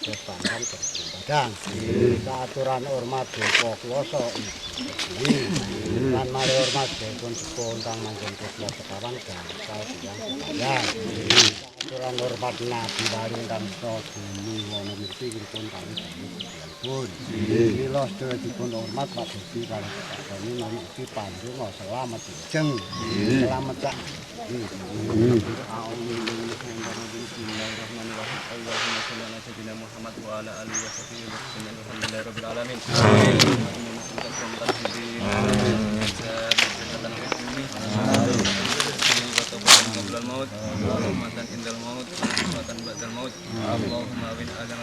supados pangkat badang. Aturan hormat Dewa Kuwasa iki. Lan mari hormat dipun sepun kang manggon kula sekawan gangsal tiyang sedaya. Aturan hormat Nabi Baru kang Bumi wana mesti dipun kawis pun. Mila sedaya dipun hormat Pak Gusti kali sakjane niki panjung selamat jeng. Selamat cak. Bismillahirrahmanirrahim. Allahumma shalli ala sayyidina Muhammad wa ala alihi wa sahbihi wa sallam. Alhamdulillahirabbil alamin. Allahumma win azan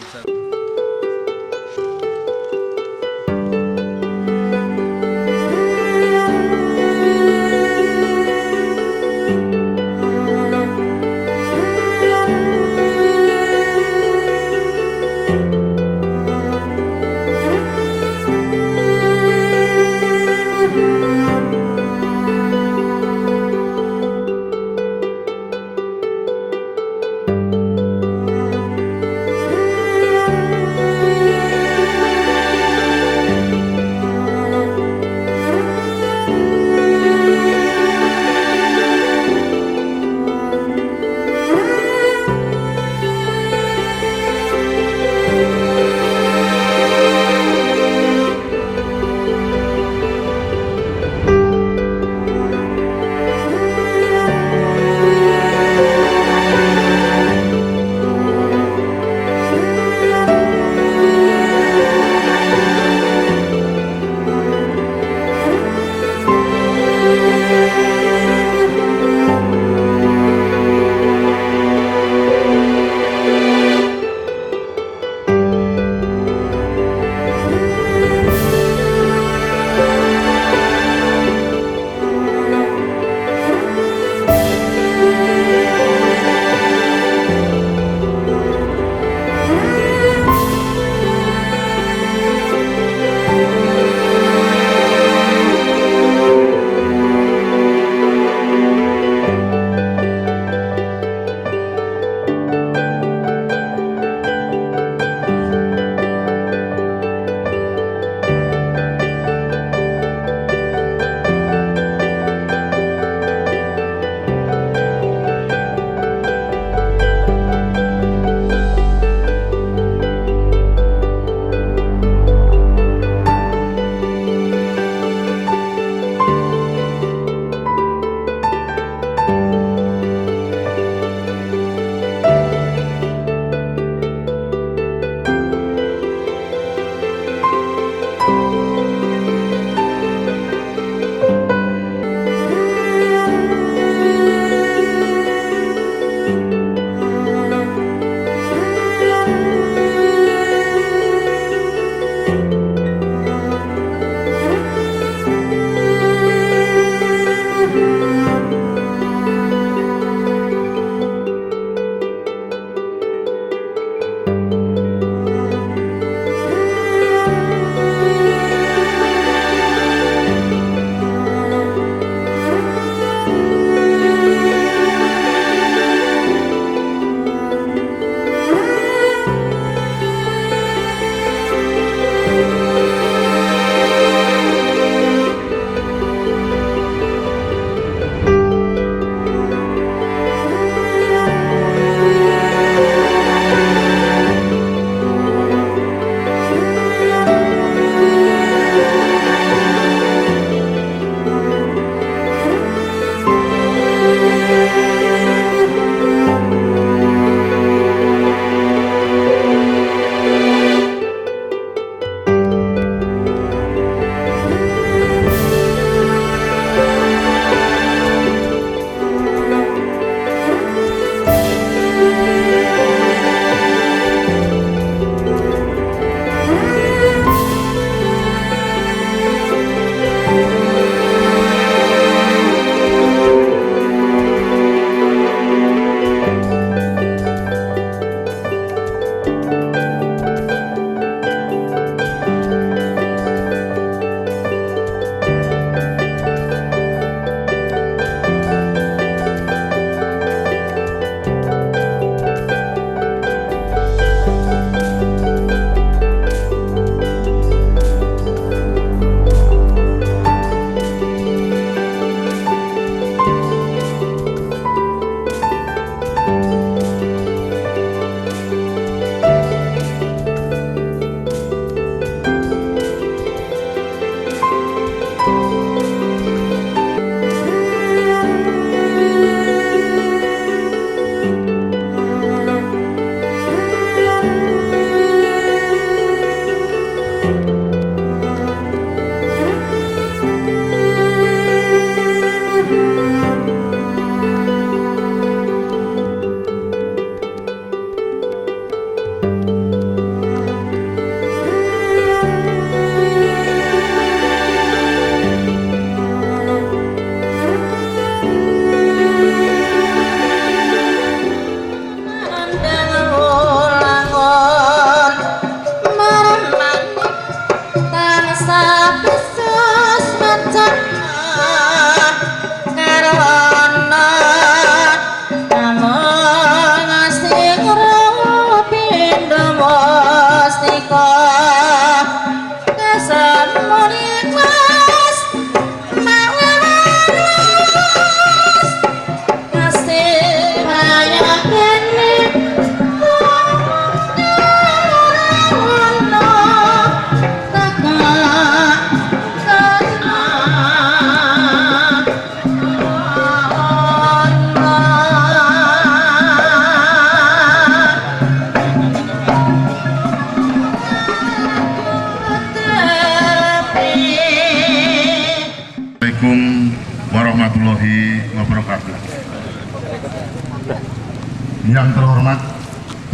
Yang terhormat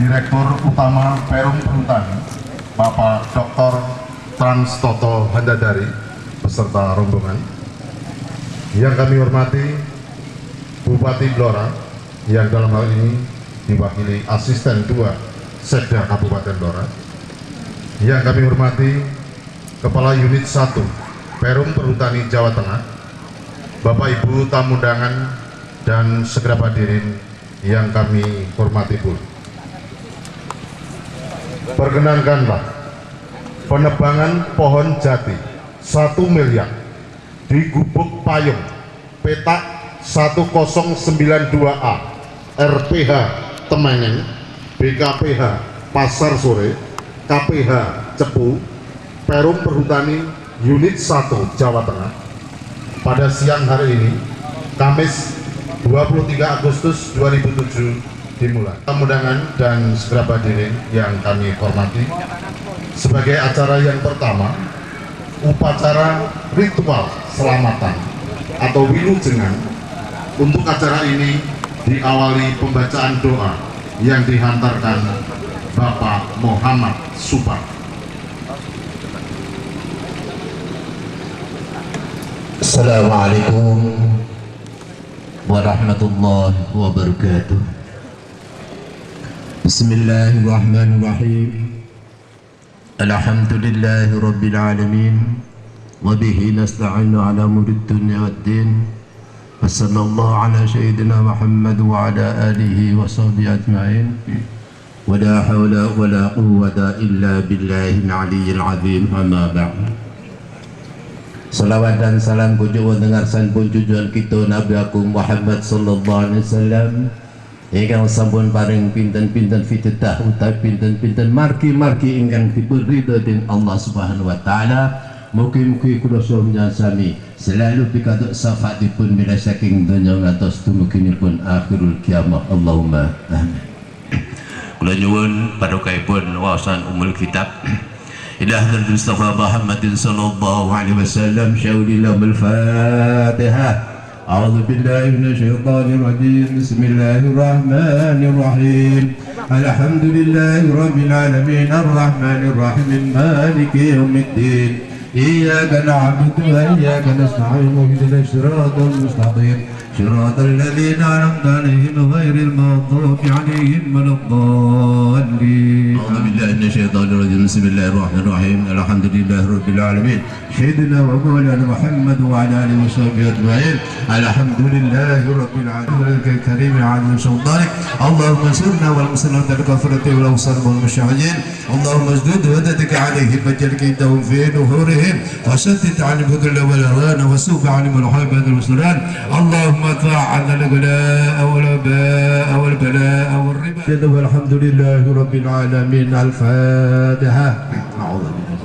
Direktur Utama Perum Perhutani, Bapak Dr. Trans Toto Handadari beserta rombongan. Yang kami hormati Bupati Blora yang dalam hal ini diwakili Asisten 2 Sekda Kabupaten Blora. Yang kami hormati Kepala Unit 1 Perum Perhutani Jawa Tengah, Bapak Ibu tamu undangan dan segenap hadirin yang kami hormati pula. Perkenankanlah penebangan pohon jati 1 miliar di Gubuk Payung petak 1092A RPH Temengen, BKPH Pasar Sore, KPH Cepu, Perum Perhutani Unit 1 Jawa Tengah pada siang hari ini, Kamis 23 Agustus 2007 dimulai. Undangan dan segenap hadirin yang kami hormati, sebagai acara yang pertama, upacara ritual selamatan atau wilujengan. Untuk acara ini diawali pembacaan doa yang dihantarkan Bapak Muhammad Supar. Assalamualaikum warahmatullahi wabarakatuh. Bismillahirrahmanirrahim. Alhamdulillahi rabbil alamin. Wa bihi nasta'inu ala umuri dunya waddin. Wa sallallahu ala sayyidina Muhammad wa ala alihi wa sahbihi ajma'in. Wa la hawla wa la quwwata illa billahil aliyyil azim. Amma ba'd. Salawat dan salam kunjungan dengarsan pun tujuan kita Nabi Agung Muhammad sallallahu alaihi wasallam ingkang sampun paring pinten-pinten fitetah utawi pinten-pinten marki-marki ingkang diberi dening Allah Subhanahu wa taala. Mugi-mugi kula sedaya sami selalu pikatuk syafaatipun mila saking donya ngantos dumuginipun akhirul kiamah. Allahumma amin. Kula nyuwun padukaipun wawasan umul kitab إلى حضرة المصطفى محمد صلى الله عليه وسلم. شاولي لهم الفاتحة. أعوذ بالله من الشيطان الرجيم. بسم الله الرحمن الرحيم. الحمد لله رب العالمين الرحمن الرحيم مالك يوم الدين. إياك نعبد وإياك نستعين اهدنا الصراط المستقيم صراط الذين أنعمت عليهم غير المغضوب عليهم ولا الضالين. أعوذ بالله من الشيطان الرجيم. بسم الله الرحمن الرحيم. الحمد لله رب العالمين سيدنا ومولانا محمد وعلى آله وصحبه أجمعين. الحمد لله رب العالمين الكريم عظيم سلطانك. اللهم انصرنا والمسلمين بالكفرة والأوصال والمشاهدين. اللهم اسدد ودتك عليهم وجل كيدهم في نهورهم وشتت عنهم الذل والهوان وسوف عنهم الحيبة والسلام. اللهم ادفع عنا الغلاء والوباء والبلاء والربا. والحمد لله رب العالمين. الفاتحة. أعوذ بالله.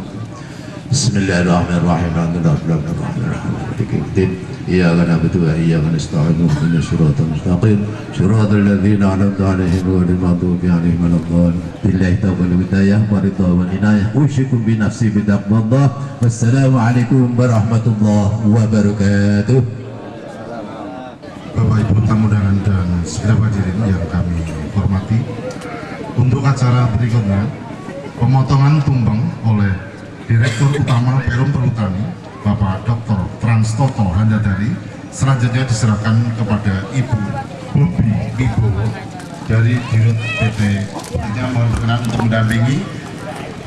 بسم الله الرحمن الرحيم. الحمد لله رب العالمين الرحمن الرحيم. إياك نعبد وإياك نستعين اهدنا الصراط المستقيم صراط الذين أنعمت عليهم غير المغضوب عليهم ولا الضالين. بالله التوفيق والهداية والرضا والعناية. أوصيكم بنفسي بتقوى الله. والسلام عليكم ورحمة الله وبركاته. Bapak Ibu tamu undangan dan segenap hadirin yang kami hormati, untuk acara berikutnya pemotongan tumpeng oleh Direktur Utama Perum Perhutani Bapak Dr. Trans Toto Handadari selanjutnya diserahkan kepada Ibu Bobi Wibowo dari Dirut PT. Yang mohon berkenan untuk mendampingi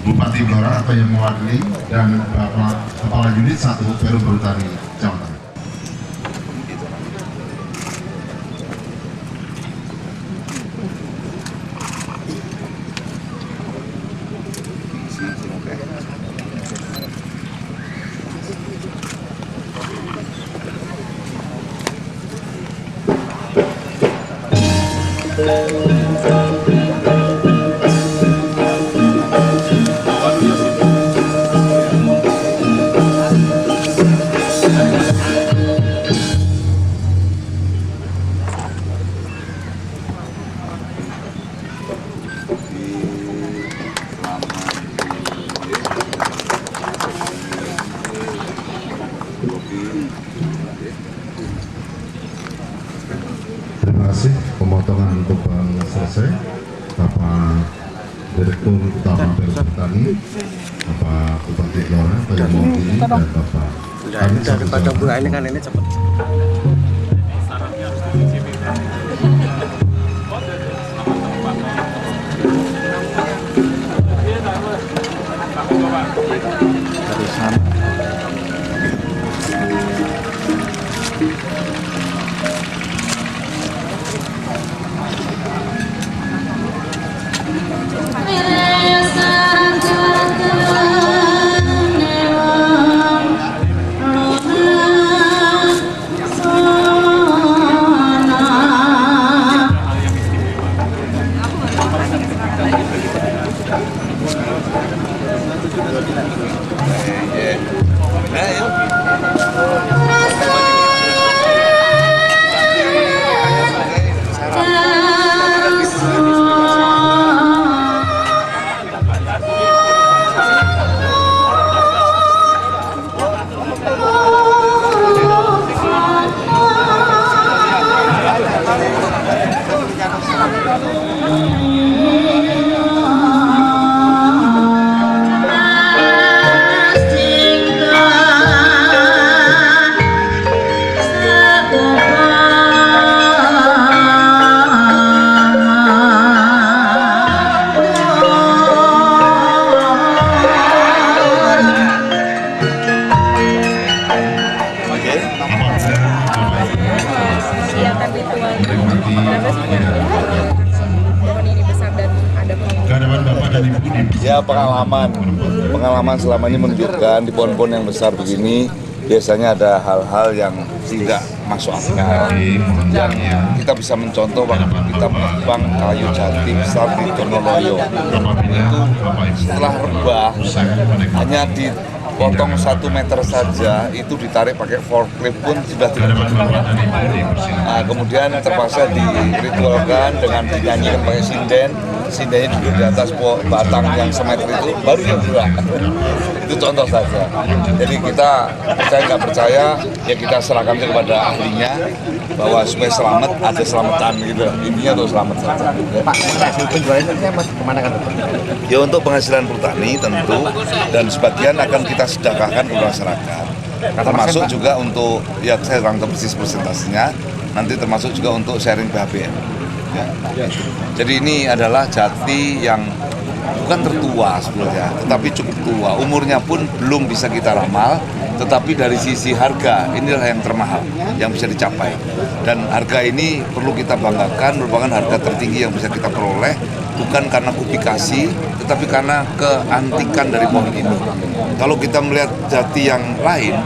Bupati Blora atau yang mewakili dan Bapak Kepala Unit 1 Perum Perhutani Jawa Tengah. Terima kasih pemotongan rombongan Tuban selesai, Bapak Direktur Utama Perhutani, Bapak Bupati Blora, Pak Mewakili, dan Bapak Daripada buah ini kan ini cepat. Ya, pengalaman selama ini menunjukkan di pohon-pohon yang besar begini biasanya ada hal-hal yang tidak masuk akal. Dan kita bisa mencontoh waktu kita menebang kayu jati besar di Donoloyo. Itu setelah rebah hanya dipotong 1 meter saja, itu ditarik pakai forklift pun sudah tidak cukup. Nah, kemudian terpaksa diritualkan dengan dinyanyikan pakai sinden. Sindennya duduk di atas batang yang semeter itu, baru yang gerak. Itu contoh saja. Jadi kita percaya nggak percaya, ya kita serahkan kepada ahlinya bahwa supaya selamat ada selamatan gitu. Intinya untuk selamat saja. Pak, hasil penjualannya kemana kan? Ya untuk penghasilan pertani tentu, dan sebagian akan kita sedekahkan ke masyarakat. Termasuk juga untuk, ya saya rangkum persis persentasenya, nanti termasuk juga untuk sharing BHBM. Ya. Jadi ini adalah jati yang bukan tertua sebenarnya, tetapi cukup tua. Umurnya pun belum bisa kita ramal, tetapi dari sisi harga inilah yang termahal yang bisa dicapai. Dan harga ini perlu kita banggakan, merupakan harga tertinggi yang bisa kita peroleh, bukan karena kubikasi, tetapi karena keantikan dari pohon ini. Kalau kita melihat jati yang lain,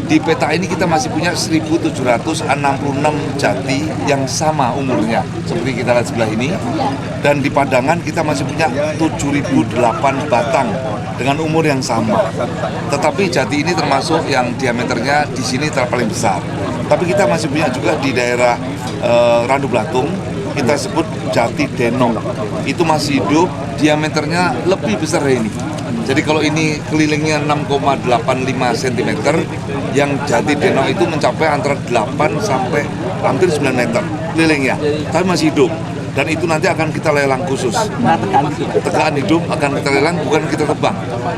di peta ini kita masih punya 1.766 jati yang sama umurnya seperti kita lihat sebelah ini, dan di Padangan kita masih punya 7.008 batang dengan umur yang sama. Tetapi jati ini termasuk yang diameternya di sini paling besar. Tapi kita masih punya juga di daerah Randu Blatung, kita sebut jati Denong. Itu masih hidup, diameternya lebih besar dari ini. Jadi kalau ini kelilingnya 6,85 cm, yang jati Denong itu mencapai antara 8 sampai hampir 9 meter kelilingnya, tapi masih hidup. Dan itu nanti akan kita lelang khusus. Tegakan hidup akan kita lelang, bukan kita tebang,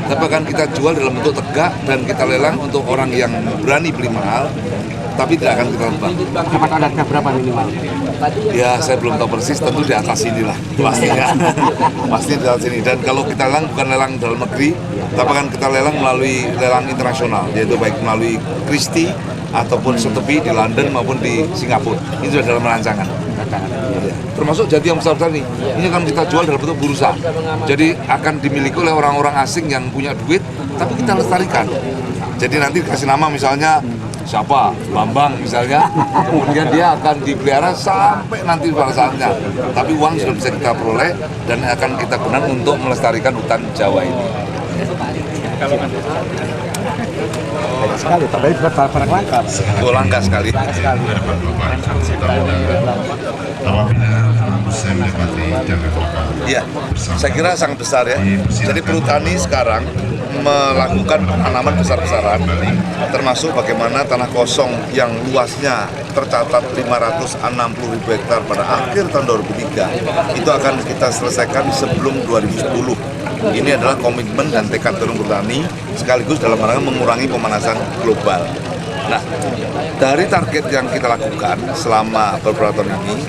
tapi akan kita jual dalam bentuk tegak dan kita lelang untuk orang yang berani beli mahal, tapi tidak akan kita tebang. Dapat adatnya berapa minimal? Ya saya belum tahu persis, tentu di atas inilah pastinya. Pastinya di atas ini. Dan kalau kita lelang bukan lelang dalam negeri, tapi akan kita lelang melalui lelang internasional, yaitu baik melalui Christie ataupun Sotheby di London maupun di Singapura. Ini sudah dalam rancangan. Termasuk jati yang besar-besar nih, ini akan kita jual dalam bentuk bursa. Jadi akan dimiliki oleh orang-orang asing yang punya duit, tapi kita lestarikan. Jadi nanti kasih nama misalnya siapa, Bambang misalnya, kemudian dia akan dipelihara sampai nanti pada saatnya. Tapi uang sudah bisa kita peroleh dan akan kita gunakan untuk melestarikan hutan Jawa ini. Sekali, tapi barang langka. Itu langka sekali. Iya, saya kira sangat besar ya. Jadi perhutani sekarang melakukan penanaman besar-besaran, termasuk bagaimana tanah kosong yang luasnya tercatat 560.000 hektar pada akhir tahun 2003 itu akan kita selesaikan sebelum 2010. Ini adalah komitmen dan tekad Perum Pertani sekaligus dalam rangka mengurangi pemanasan global. Nah, dari target yang kita lakukan selama beberapa tahun ini,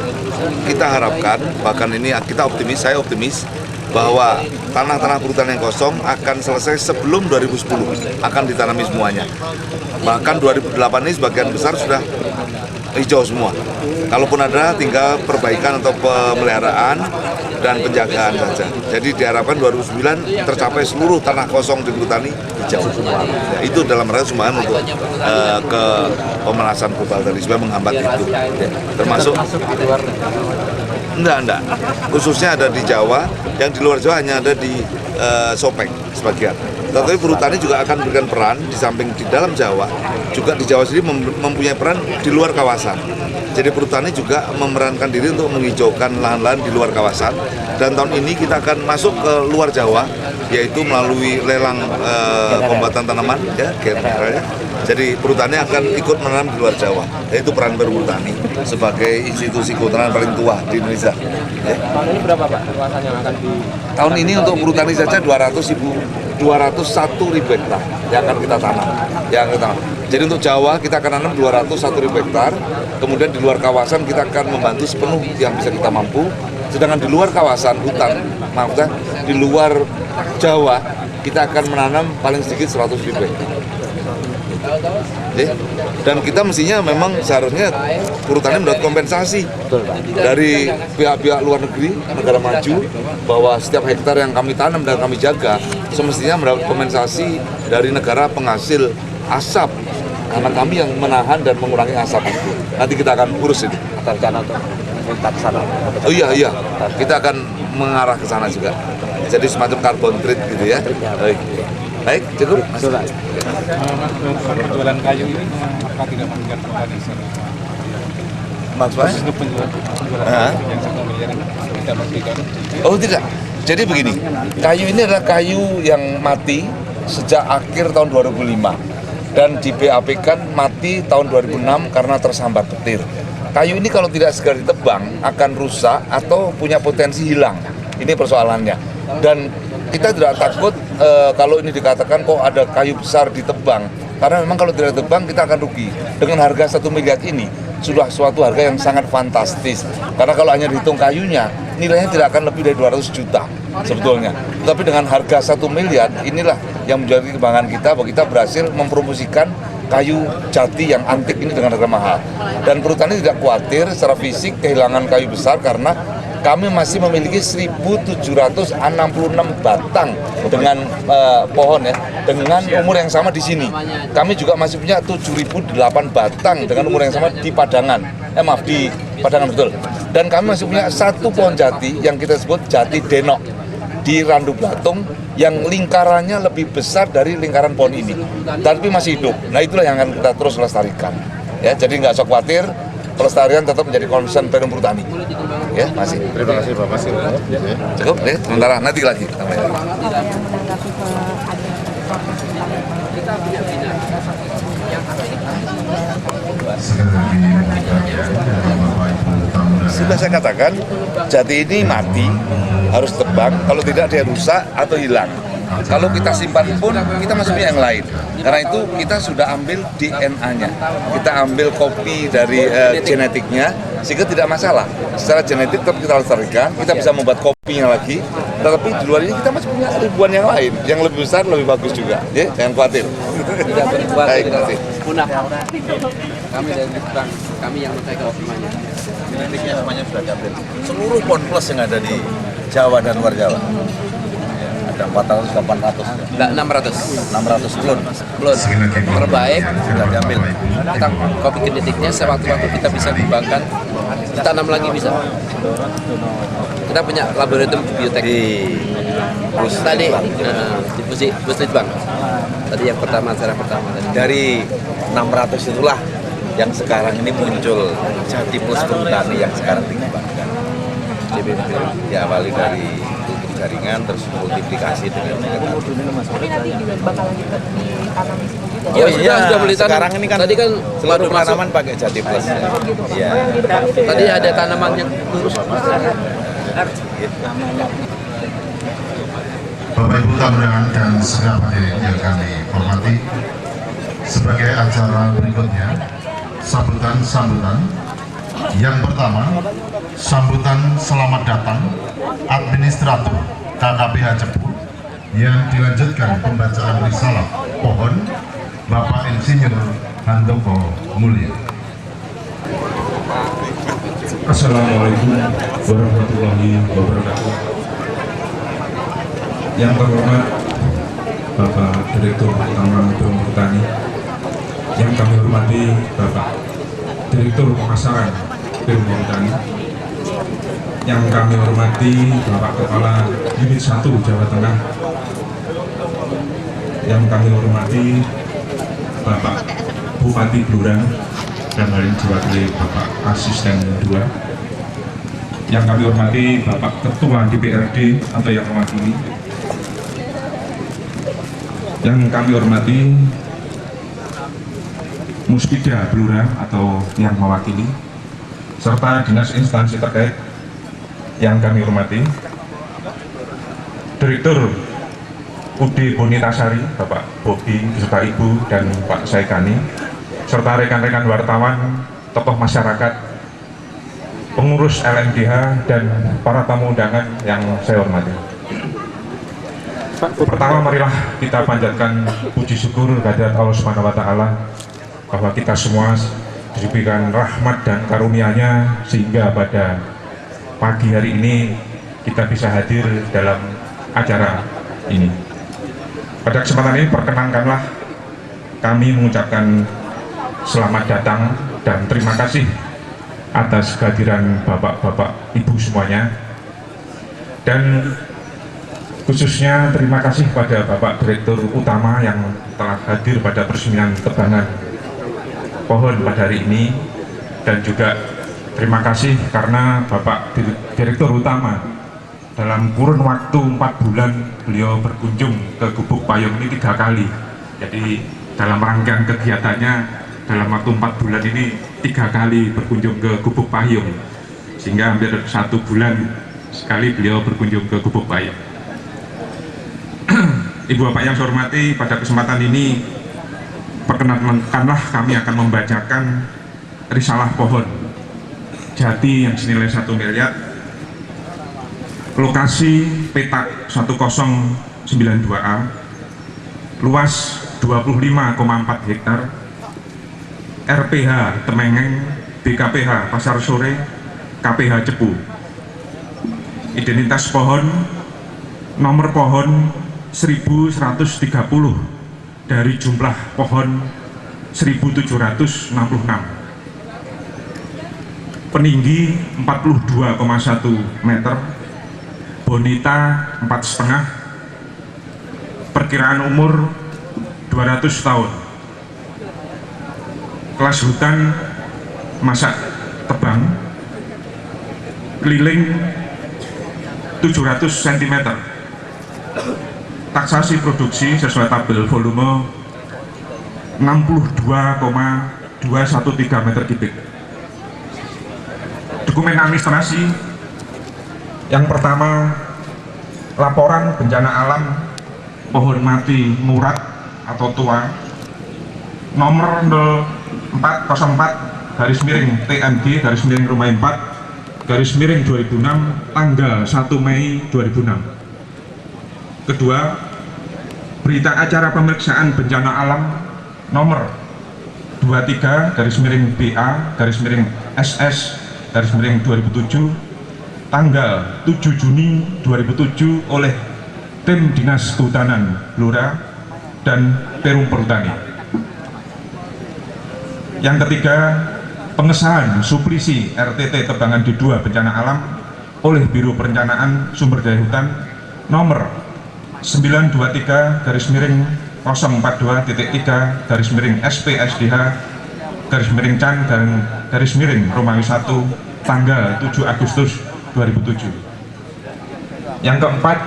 kita harapkan, bahkan ini kita optimis, saya optimis, bahwa tanah-tanah perhutanan yang kosong akan selesai sebelum 2010, akan ditanami semuanya. Bahkan 2008 ini sebagian besar sudah hijau semua. Kalaupun ada, tinggal perbaikan atau pemeliharaan dan penjagaan saja. Jadi diharapkan 2009 tercapai seluruh tanah kosong di perhutani hijau semua. Ya, itu dalam rangka sumbangan untuk ke pemanasan global tadi supaya menghambat itu. Ya, termasuk enggak. Khususnya ada di Jawa, yang di luar Jawa hanya ada di Sopeng sebagian. Tetapi perhutani juga akan memberikan peran di samping di dalam Jawa, juga di Jawa sendiri mempunyai peran di luar kawasan. Jadi perhutani juga memerankan diri untuk menghijaukan lahan-lahan di luar kawasan. Dan tahun ini kita akan masuk ke luar Jawa, yaitu melalui lelang pembuatan tanaman, ya, ya. Jadi perhutani akan ikut menanam di luar Jawa. Yaitu peran perhutani sebagai institusi kehutanan paling tua di Indonesia. Ya. Tahun ini berapa Pak luasan yang akan di... Tahun ini untuk perhutani saja 201.000 hektar yang akan kita tanam. Jadi untuk Jawa kita akan tanam 201.000 hektar. Kemudian di luar kawasan kita akan membantu sepenuh yang bisa kita mampu. Sedangkan di luar kawasan hutan, maksudnya di luar Jawa kita akan menanam paling sedikit 100.000 hektar. Dan kita mestinya memang seharusnya perhutani mendapat kompensasi dari pihak-pihak luar negeri, negara maju, bahwa setiap hektar yang kami tanam dan kami jaga semestinya mendapat kompensasi dari negara penghasil asap, karena kami yang menahan dan mengurangi asap itu. Nanti kita akan urus itu. Oh iya, kita akan mengarah ke sana juga. Jadi semacam carbon trade gitu ya. Baik, cukup. Penjualan kayu ini apakah tidak mengganggu petani sana? Maksudnya? Penjualan yang 1 miliar tidak memberikan. Oh tidak. Jadi begini, kayu ini adalah kayu yang mati sejak akhir tahun 2005 dan di BAP-kan mati tahun 2006 karena tersambar petir. Kayu ini kalau tidak segera ditebang akan rusak atau punya potensi hilang. Ini persoalannya. Dan kita tidak takut kalau ini dikatakan kok ada kayu besar ditebang, karena memang kalau tidak ditebang kita akan rugi. Dengan harga 1 miliar ini sudah suatu harga yang sangat fantastis, karena kalau hanya dihitung kayunya nilainya tidak akan lebih dari 200 juta sebetulnya. Tapi dengan harga 1 miliar inilah yang menjadi kebanggaan kita bahwa kita berhasil mempromosikan kayu jati yang antik ini dengan harga mahal. Dan perhutani tidak khawatir secara fisik kehilangan kayu besar karena kami masih memiliki 1.766 batang dengan pohon ya, dengan umur yang sama di sini. Kami juga masih punya 7.008 batang dengan umur yang sama di Padangan. Di Padangan betul. Dan kami masih punya 1 pohon jati yang kita sebut jati denok di Randu Blatung yang lingkarannya lebih besar dari lingkaran pohon ini, tapi masih hidup. Nah itulah yang akan kita terus lestarikan. Ya, jadi nggak usah khawatir. Pelestarian tetap menjadi concern Perum Perhutani. Ya, masih. Terima kasih Bapak. Cukup deh, sementara nanti lagi. Sudah saya katakan, jati ini mati, harus tebang, kalau tidak dia rusak atau hilang. Kalau kita simpan pun, kita masih punya yang lain. Karena itu kita sudah ambil DNA-nya. Kita ambil kopi dari genetiknya, sehingga tidak masalah. Secara genetik tetap kita lestarikan, kita bisa membuat kopinya lagi. Tetapi di luar ini kita masih punya ribuan yang lain, yang lebih besar, lebih bagus juga. Ya, jangan khawatir. Tidak berbuat, baik, tidak nanti. punah. Kami dari Bank, kami yang menjaga semuanya. Genetiknya semuanya sudah diambil. Seluruh pohon plus yang ada di Jawa dan luar Jawa. Ada 400, 800. Enggak, 600 klon. Terbaik. Sudah diambil. Kita kopi genetiknya sewaktu-waktu kita bisa kembangkan, ditanam lagi bisa. Kita punya laboratorium biotek tadi di Pusditbang. Tadi yang pertama, acara pertama tadi. Dari 600 itulah yang sekarang ini muncul Jati Plus Perhutani yang sekarang dikembangkan. Diawali dari jaringan terus multiplikasi dengan Tapi nanti juga bakal lanjutkan ditanam di sini juga. Oh iya, sudah beli tanam. sekarang ini kan Tadi kan seluruh baru masuk. tanaman pakai Jati Plus ya. Gitu, Pak. Iya. Oh, yang di depan itu ya. Tadi ada tanaman yang lurus. Bapak Ibu tamu undangan dan segala hadirin yang kami hormati, sebagai acara berikutnya sambutan. Yang pertama, sambutan selamat datang administrator KKPH Cepu, yang dilanjutkan pembacaan risalah pohon Bapak Insinyur Handoko Mulya. Assalamualaikum warahmatullahi wabarakatuh. Yang terhormat Bapak Direktur Utama Perum Pertani, yang kami hormati Bapak Direktur Pemasaran Perum Pertani, yang kami hormati Bapak Kepala Unit 1 Jawa Tengah, yang kami hormati Bapak Bupati Blora dan hal ini diwakili Bapak Asisten 2, yang kami hormati Bapak Ketua DPRD atau yang mewakili, yang kami hormati Muspida Blora atau yang mewakili, serta dinas instansi terkait yang kami hormati, Direktur UD Bonitasari Bapak Bobi beserta Ibu dan Pak Saikani, serta rekan-rekan wartawan, tokoh masyarakat, pengurus LMDH, dan para tamu undangan yang saya hormati. Pertama, marilah kita panjatkan puji syukur kehadirat Allah Subhanahu wa Ta'ala bahwa kita semua diberikan rahmat dan karunia-Nya sehingga pada pagi hari ini kita bisa hadir dalam acara ini. Pada kesempatan ini perkenankanlah kami mengucapkan selamat datang dan terima kasih atas kehadiran bapak-bapak, ibu semuanya, dan khususnya terima kasih pada Bapak Direktur Utama yang telah hadir pada peresmian tebangan pohon pada hari ini, dan juga terima kasih karena Bapak Direktur Utama dalam kurun waktu 4 bulan beliau berkunjung ke Gubuk Payung ini 3 kali. Jadi dalam rangkaian kegiatannya dalam waktu 4 bulan ini 3 kali berkunjung ke Gubuk Payung, sehingga hampir 1 bulan sekali beliau berkunjung ke Gubuk Payung. Ibu bapak yang saya hormati, pada kesempatan ini perkenankanlah kami akan membacakan risalah pohon jati yang senilai 1 miliar, lokasi petak 1092A, luas 25,4 hektar, RPH Temengeng, BKPH Pasar Sore, KPH Cepu. Identitas pohon, nomor pohon 1130 dari jumlah pohon 1766, peninggi 42,1 meter, bonita 4,5, perkiraan umur 200 tahun, kelas hutan masa tebang, keliling 700 cm, taksasi produksi sesuai tabel volume 62,213 meter kubik. Dokumen administrasi yang pertama, laporan bencana alam pohon mati murat atau tua nomor 0404-TMG-Rumah 4-2006 tanggal 1 Mei 2006. Kedua, berita acara pemeriksaan bencana alam nomor 23-BA-SS-2007 tanggal 7 Juni 2007 oleh tim Dinas Kehutanan Blora dan Perum Perhutani. Yang ketiga, pengesahan suplisi RTT Tebangan D2 bencana alam oleh Biro Perencanaan Sumber Daya Hutan nomor 923-03-SPSDH-CAN-Romawi 1 tanggal 7 Agustus 2007. Yang keempat,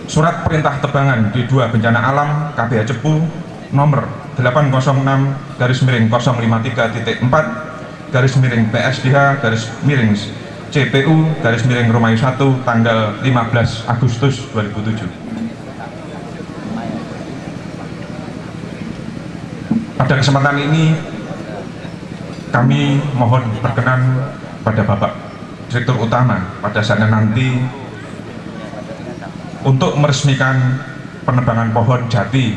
surat perintah tebangan di 2 bencana alam KBH Cepu nomor 806-PSDH-PSDH-CPU-Romayu 1 tanggal 15 Agustus 2007. Pada kesempatan ini kami mohon berkenan pada Bapak Direktur Utama pada saatnya nanti untuk meresmikan penebangan pohon jati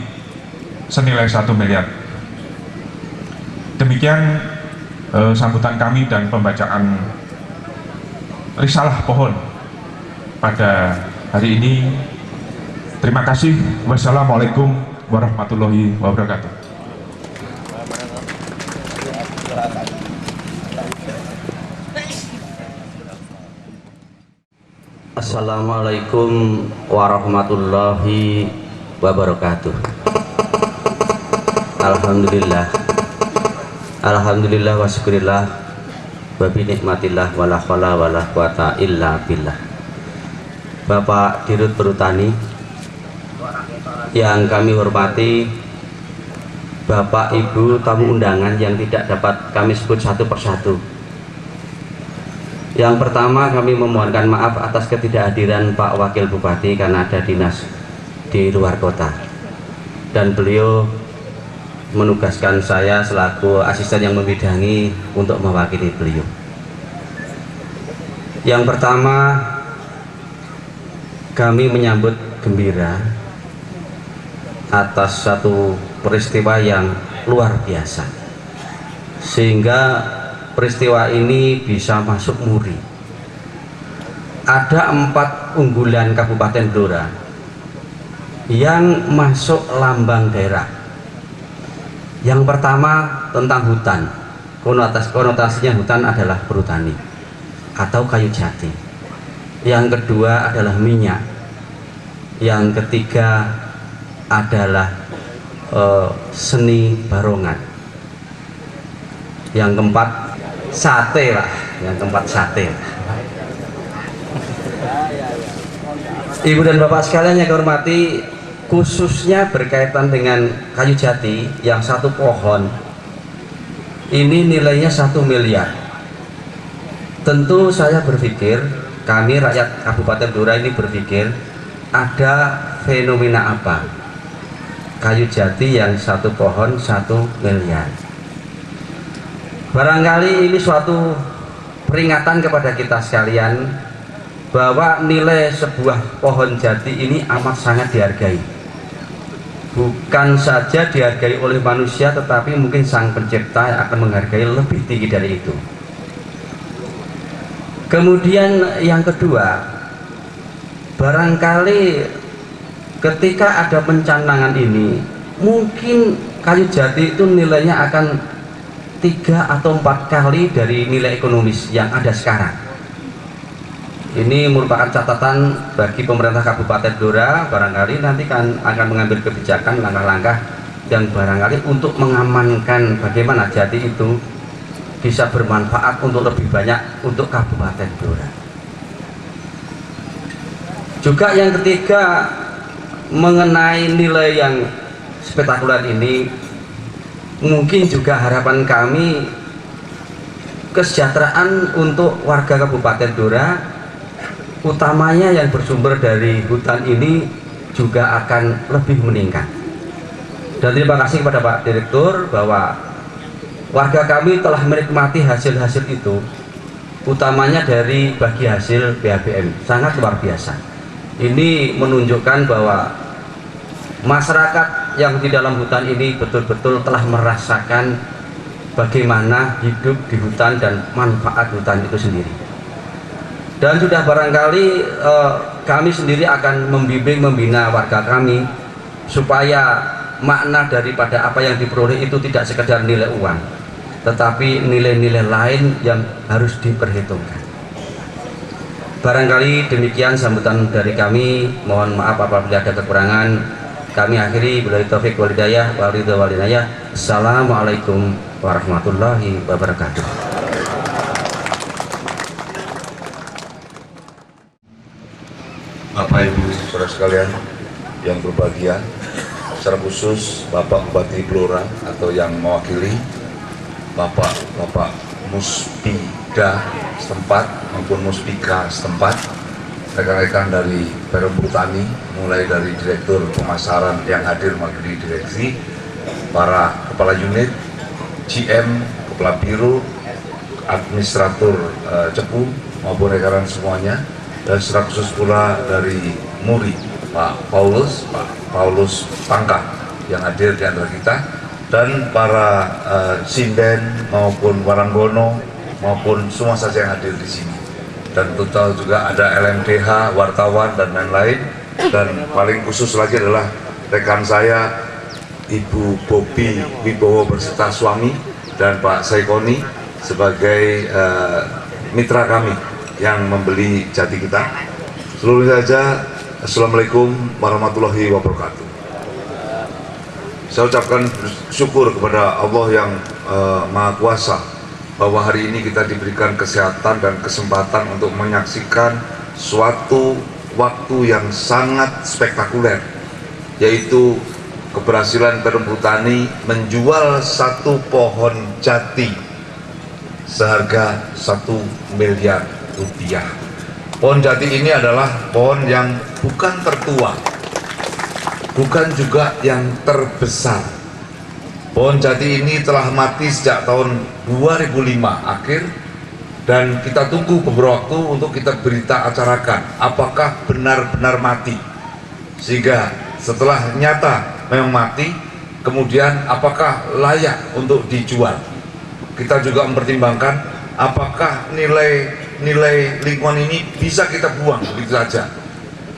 senilai 1 miliar. Demikian sambutan kami dan pembacaan risalah pohon pada hari ini. Terima kasih. Wassalamualaikum warahmatullahi wabarakatuh. Assalamualaikum warahmatullahi wabarakatuh. Alhamdulillah wa syukurillah wa bi nikmatillah wala haula wala quwata illa billah. Bapak Dirut Perhutani yang kami hormati, Bapak Ibu tamu undangan yang tidak dapat kami sebut satu persatu. Yang pertama, kami memohonkan maaf atas ketidakhadiran Pak Wakil Bupati karena ada dinas di luar kota, dan beliau menugaskan saya selaku asisten yang membidangi untuk mewakili beliau. Yang pertama, kami menyambut gembira atas satu peristiwa yang luar biasa, sehingga peristiwa ini bisa masuk MURI. Ada 4 unggulan Kabupaten Blora yang masuk lambang daerah. Yang pertama tentang hutan, konotasinya hutan adalah perhutani atau kayu jati. Yang kedua adalah minyak. Yang ketiga adalah seni barongan. Yang keempat sate lah, sate. Ibu dan bapak sekalian yang kehormati, khususnya berkaitan dengan kayu jati yang 1 pohon ini nilainya 1 miliar. Tentu saya berpikir, kami rakyat Kabupaten Blora ini berpikir, ada fenomena apa kayu jati yang 1 pohon 1 miliar. Barangkali ini suatu peringatan kepada kita sekalian bahwa nilai sebuah pohon jati ini amat sangat dihargai. Bukan saja dihargai oleh manusia, tetapi mungkin Sang Pencipta akan menghargai lebih tinggi dari itu. Kemudian yang kedua, barangkali ketika ada pencanangan ini, mungkin kayu jati itu nilainya akan 3 atau 4 kali dari nilai ekonomis yang ada sekarang. Ini merupakan catatan bagi pemerintah Kabupaten Blora, barangkali nanti akan mengambil kebijakan, langkah-langkah dan barangkali untuk mengamankan bagaimana jati itu bisa bermanfaat untuk lebih banyak untuk Kabupaten Blora. Juga yang ketiga, mengenai nilai yang spektakuler ini, mungkin juga harapan kami kesejahteraan untuk warga Kabupaten Blora, utamanya yang bersumber dari hutan ini, juga akan lebih meningkat. Dan terima kasih kepada Pak Direktur bahwa warga kami telah menikmati hasil-hasil itu, utamanya dari bagi hasil BHBM, sangat luar biasa. Ini menunjukkan bahwa masyarakat yang di dalam hutan ini betul-betul telah merasakan bagaimana hidup di hutan dan manfaat hutan itu sendiri. Dan sudah barangkali kami sendiri akan membimbing, membina warga kami supaya makna daripada apa yang diperoleh itu tidak sekedar nilai uang, tetapi nilai-nilai lain yang harus diperhitungkan. Barangkali demikian sambutan dari kami. Mohon maaf apabila ada kekurangan. Kami akhiri, billahi taufiq wal hidayah, wa ridha wal inayah. Assalamualaikum warahmatullahi wabarakatuh. Bapak Ibu saudara sekalian yang berbahagia, secara khusus Bapak Bupati Blora atau yang mewakili Bapak Muspida setempat maupun Muspika setempat, rekan-rekan dari Perum Perhutani, mulai dari Direktur Pemasaran yang hadir mewakili direksi, para kepala unit, GM, kepala biro, administrator Cepu maupun rekan semuanya, dan secara khusus pula dari Muri, Pak Paulus Tangka yang hadir di antara kita, dan para sinden maupun waranggono maupun semua saja yang hadir di sini, dan total juga ada LMDH, wartawan dan lain-lain, dan paling khusus lagi adalah rekan saya Ibu Bobi Wibowo berserta suami dan Pak Saikoni sebagai mitra kami yang membeli jati kita. Seluruhnya saja, Assalamualaikum warahmatullahi wabarakatuh. Saya ucapkan syukur kepada Allah yang Maha Kuasa bahwa hari ini kita diberikan kesehatan dan kesempatan untuk menyaksikan suatu waktu yang sangat spektakuler, yaitu keberhasilan Perum Perhutani menjual satu pohon jati seharga 1 miliar rupiah. Pohon jati ini adalah pohon yang bukan tertua, bukan juga yang terbesar. Pohon jati ini telah mati sejak tahun 2005 akhir, dan kita tunggu beberapa waktu untuk kita berita acarakan apakah benar-benar mati, sehingga setelah nyata memang mati, kemudian apakah layak untuk dijual. Kita juga mempertimbangkan apakah nilai lingkungan ini bisa kita buang begitu saja.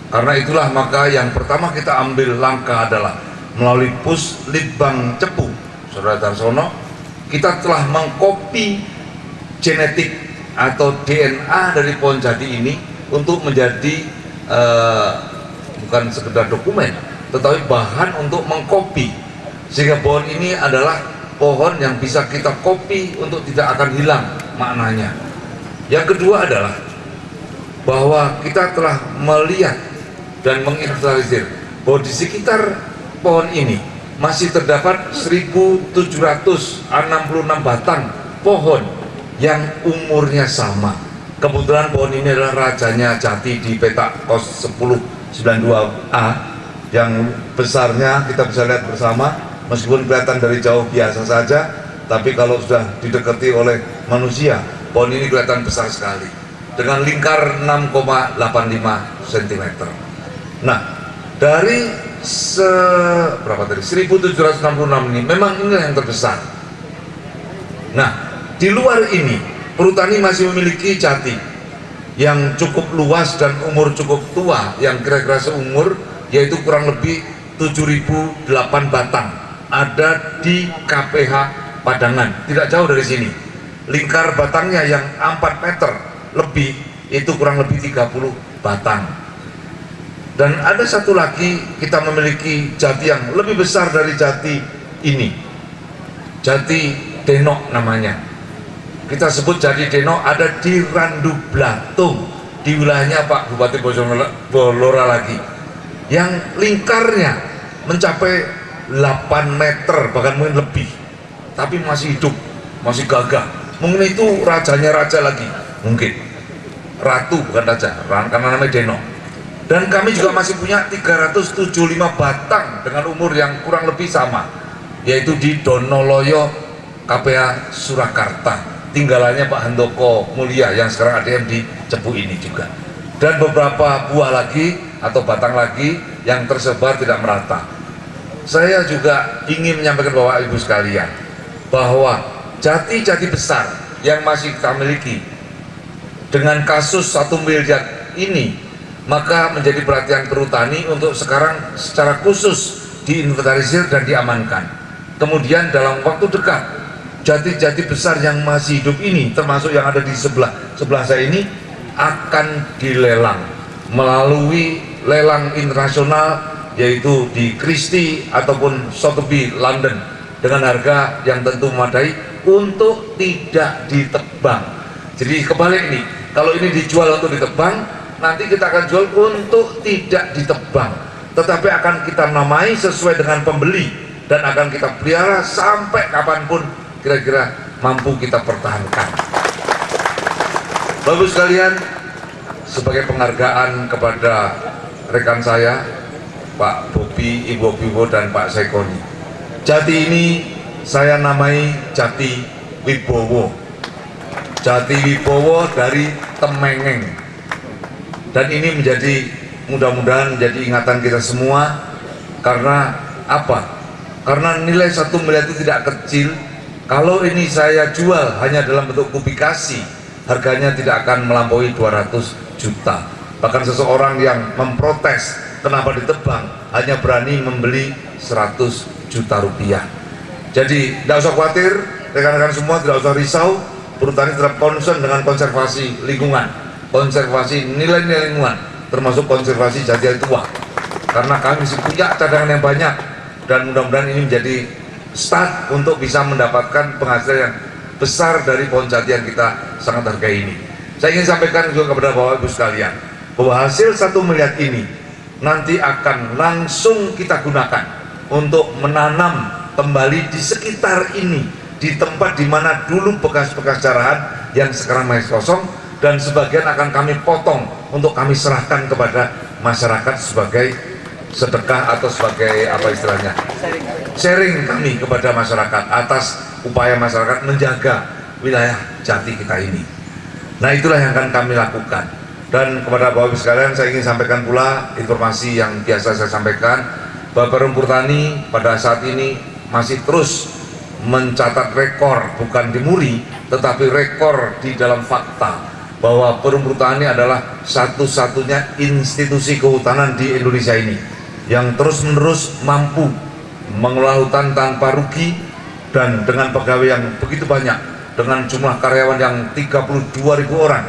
Karena itulah maka yang pertama kita ambil langkah adalah melalui Puslitbang Cepu, Saudara Darsono, kita telah mengkopi genetik atau DNA dari pohon jati ini untuk menjadi bukan sekedar dokumen, tetapi bahan untuk mengkopi, sehingga pohon ini adalah pohon yang bisa kita kopi untuk tidak akan hilang maknanya. Yang kedua adalah bahwa kita telah melihat dan menginventarisir bahwa di sekitar pohon ini masih terdapat 1.766 batang pohon yang umurnya sama. Kebetulan pohon ini adalah rajanya jati di petak kos 1092A yang besarnya kita bisa lihat bersama. Meskipun kelihatan dari jauh biasa saja, tapi kalau sudah didekati oleh manusia, pohon ini kelihatan besar sekali dengan lingkar 6,85 cm. Nah, dari 1.766 ini memang ini yang terbesar. Nah, di luar ini Perhutani masih memiliki jati yang cukup luas dan umur cukup tua, yang kira-kira seumur, yaitu kurang lebih 7.008 batang ada di KPH Padangan, tidak jauh dari sini. Lingkar batangnya yang 4 meter lebih itu kurang lebih 30 batang. Dan ada satu lagi, kita memiliki jati yang lebih besar dari jati ini, jati Denok namanya. Kita sebut jati Denok ada di Randu Blatung, di wilayahnya Pak Bupati Blora lagi, yang lingkarnya mencapai 8 meter bahkan mungkin lebih, tapi masih hidup, masih gagah. Mungkin itu rajanya raja lagi, mungkin ratu bukan raja, karena namanya Denok. Dan kami juga masih punya 375 batang dengan umur yang kurang lebih sama, yaitu di Donoloyo KPH Surakarta, tinggalannya Pak Handoko Mulia yang sekarang ADM di Cepu ini juga. Dan beberapa buah lagi atau batang lagi yang tersebar tidak merata. Saya juga ingin menyampaikan Bapak Ibu sekalian bahwa jati-jati besar yang masih kita miliki dengan kasus 1 miliar ini, maka menjadi perhatian Perhutani untuk sekarang secara khusus diinventarisir dan diamankan. Kemudian dalam waktu dekat jati-jati besar yang masih hidup ini, termasuk yang ada di sebelah saya ini, akan dilelang melalui lelang internasional, yaitu di Christie ataupun Sotheby London, dengan harga yang tentu memadai untuk tidak ditebang. Jadi kebalik nih, kalau ini dijual untuk ditebang, nanti kita akan jual untuk tidak ditebang, tetapi akan kita namai sesuai dengan pembeli dan akan kita pelihara sampai kapanpun kira-kira mampu kita pertahankan. Bapak sekalian, sebagai penghargaan kepada rekan saya Pak Bobi, Ibu Biwo dan Pak Sekoni, jati ini saya namai Jati Wibowo. Jati Wibowo dari Temengeng, dan ini menjadi mudah-mudahan menjadi ingatan kita semua. Karena apa? Karena nilai 1 miliar itu tidak kecil. Kalau ini saya jual hanya dalam bentuk kubikasi, harganya tidak akan melampaui 200 juta. Bahkan seseorang yang memprotes kenapa ditebang hanya berani membeli 100 juta rupiah. Jadi tidak usah khawatir, rekan-rekan semua tidak usah risau. Perhutani tetap concern dengan konservasi lingkungan, konservasi nilai-nilai lingkungan, termasuk konservasi jati tua. Karena kami masih punya cadangan yang banyak, dan mudah-mudahan ini menjadi start untuk bisa mendapatkan penghasilan yang besar dari pohon jati yang kita sangat hargai ini. Saya ingin sampaikan juga kepada Bapak Ibu sekalian bahwa hasil 1 miliar ini nanti akan langsung kita gunakan untuk menanam kembali di sekitar ini, di tempat di mana dulu bekas-bekas jarahan yang sekarang masih kosong, dan sebagian akan kami potong untuk kami serahkan kepada masyarakat sebagai sedekah atau sebagai apa istilahnya, sharing kami kepada masyarakat atas upaya masyarakat menjaga wilayah jati kita ini. Nah, itulah yang akan kami lakukan. Dan kepada Bapak Ibu sekalian, saya ingin sampaikan pula informasi yang biasa saya sampaikan, bahwa Perum Perhutani pada saat ini masih terus mencatat rekor, bukan di muri, tetapi rekor di dalam fakta, bahwa Perum Perhutani adalah satu-satunya institusi kehutanan di Indonesia ini yang terus-menerus mampu mengelola hutan tanpa rugi, dan dengan pegawai yang begitu banyak, dengan jumlah karyawan yang 32.000 orang,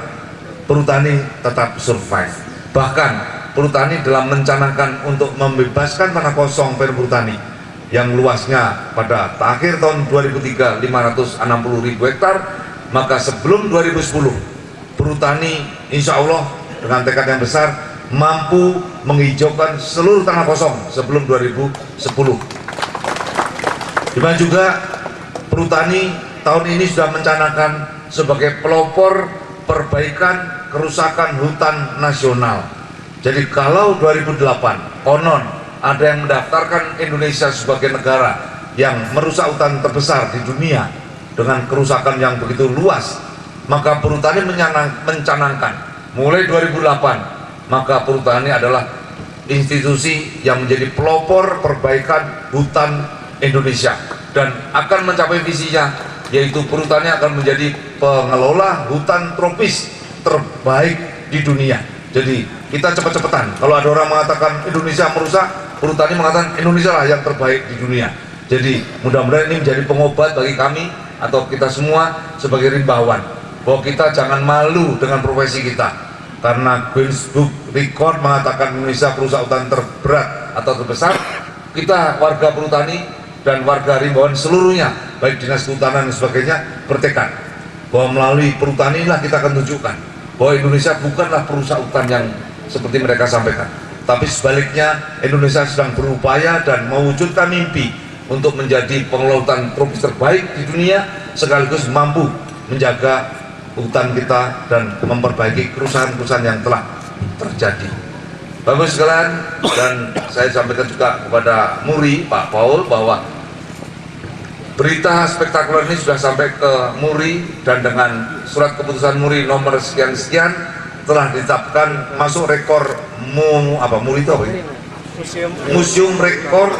Perhutani tetap survive. Bahkan Perhutani dalam mencanangkan untuk membebaskan tanah kosong Perum Perhutani yang luasnya pada akhir tahun 2003 560.000 hektar, maka sebelum 2010 Perhutani insya Allah dengan tekad yang besar mampu menghijaukan seluruh tanah kosong sebelum 2010. Dimana juga Perhutani tahun ini sudah mencanangkan sebagai pelopor perbaikan kerusakan hutan nasional. Jadi kalau 2008 konon ada yang mendaftarkan Indonesia sebagai negara yang merusak hutan terbesar di dunia dengan kerusakan yang begitu luas, maka Perhutani mencanangkan mulai 2008 maka Perhutani adalah institusi yang menjadi pelopor perbaikan hutan Indonesia, dan akan mencapai visinya, yaitu Perhutani akan menjadi pengelola hutan tropis terbaik di dunia. Jadi kita cepat-cepatan, kalau ada orang mengatakan Indonesia merusak, Perhutani mengatakan Indonesia lah yang terbaik di dunia. Jadi mudah-mudahan ini menjadi pengobat bagi kami atau kita semua sebagai rimbawan, bahwa kita jangan malu dengan profesi kita, karena Guinness Book Record mengatakan Indonesia perusak hutan terberat atau terbesar. Kita warga Perhutani dan warga rimbawan seluruhnya, baik dinas kehutanan dan sebagainya, bertekad bahwa melalui Perhutani inilah kita akan tunjukkan bahwa Indonesia bukanlah perusak hutan yang seperti mereka sampaikan, tapi sebaliknya Indonesia sedang berupaya dan mewujudkan mimpi untuk menjadi pengelola hutan tropis terbaik di dunia, sekaligus mampu menjaga hutan kita dan memperbaiki kerusakan-kerusakan yang telah terjadi. Bapak sekalian, dan saya sampaikan juga kepada Muri, Pak Paul, bahwa berita spektakuler ini sudah sampai ke Muri, dan dengan surat keputusan Muri nomor sekian-sekian telah ditetapkan masuk rekor Muri itu apa ini? Museum Rekor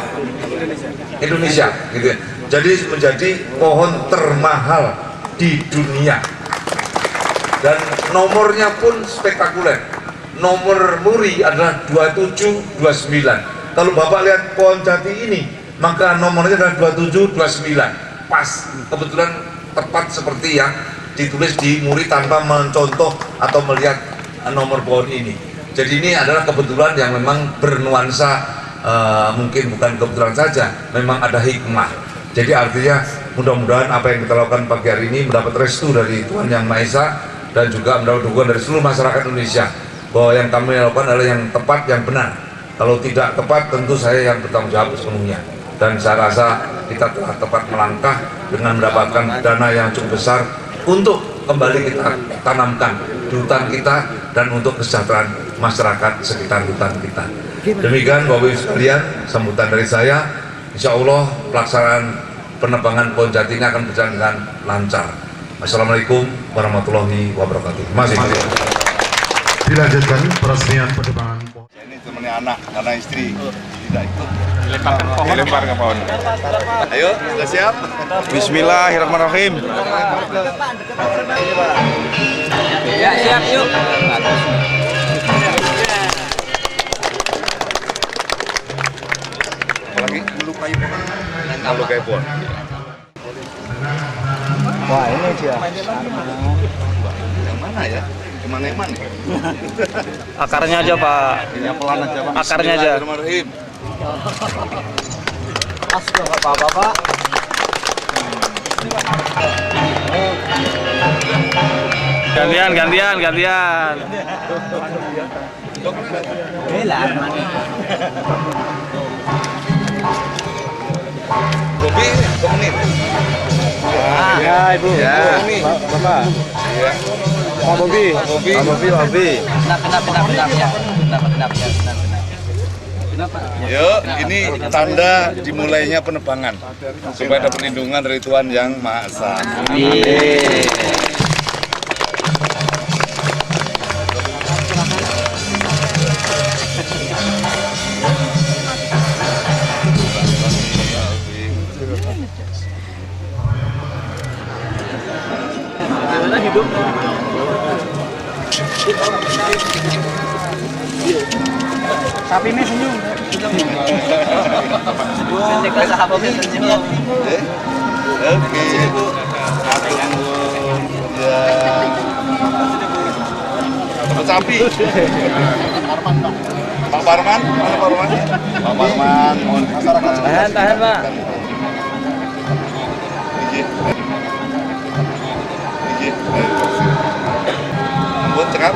Indonesia gitu ya. Jadi menjadi pohon termahal di dunia, dan nomornya pun spektakuler. Nomor Muri adalah 2729. Kalau Bapak lihat pohon jati ini, maka nomornya adalah 2729. Pas, kebetulan tepat seperti yang ditulis di Muri tanpa mencontoh atau melihat nomor pohon ini. Jadi ini adalah kebetulan yang memang bernuansa, mungkin bukan kebetulan saja, memang ada hikmah. Jadi artinya mudah-mudahan apa yang kita lakukan pagi hari ini mendapat restu dari Tuhan Yang Maha Esa, dan juga mendapat dukungan dari seluruh masyarakat Indonesia, bahwa yang kami lakukan adalah yang tepat, yang benar. Kalau tidak tepat, tentu saya yang bertanggung jawab sepenuhnya. Dan saya rasa kita telah tepat melangkah dengan mendapatkan dana yang cukup besar untuk kembali kita tanamkan di hutan kita dan untuk kesejahteraan masyarakat sekitar hutan kita. Demikian Bapak Ibu sekalian, sambutan dari saya. Insya Allah pelaksanaan penebangan pohon jati ini akan berjalan dengan lancar. Assalamualaikum warahmatullahi wabarakatuh. Masih. Dilanjutkan peresmian penebangan pohon. Ini temannya anak karena istri tidak ikut. Dilempar ke pohon. Ayo, sudah siap? Bismillahirrahmanirrahim. Ya, siap yuk. Apalagi melukai pohon. Melukai pohon. Wah, ini dia. Yang mana ya? Kemana yang mana? Akarnya aja Pak. Yang pelan aja Pak. Akarnya aja. Bismillahirrahmanirrahim. Nggak apa-apa, Pak. Gantian. Bobi, menit. Ya, Ibu. Ya. Bapak. Iya. Pak Bobi. Bobi. Yuk, ini tanda dimulainya penebangan supaya ada perlindungan dari Tuhan Yang Maha Esa. Amin. Sapi ini senyum. Oke. Ya. Dapat sapi. Pak Parman, mana Pak Parman? Pak Parman, mohon masyarakat Tahan, Pak. Buat cekap.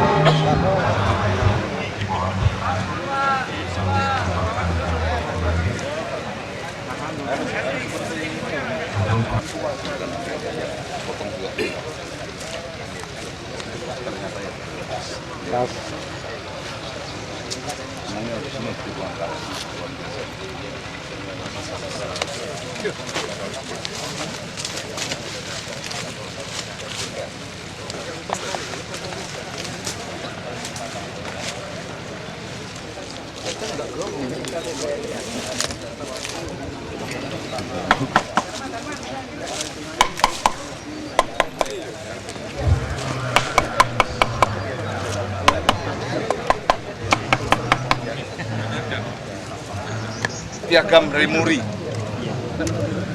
Piagam dari Muri.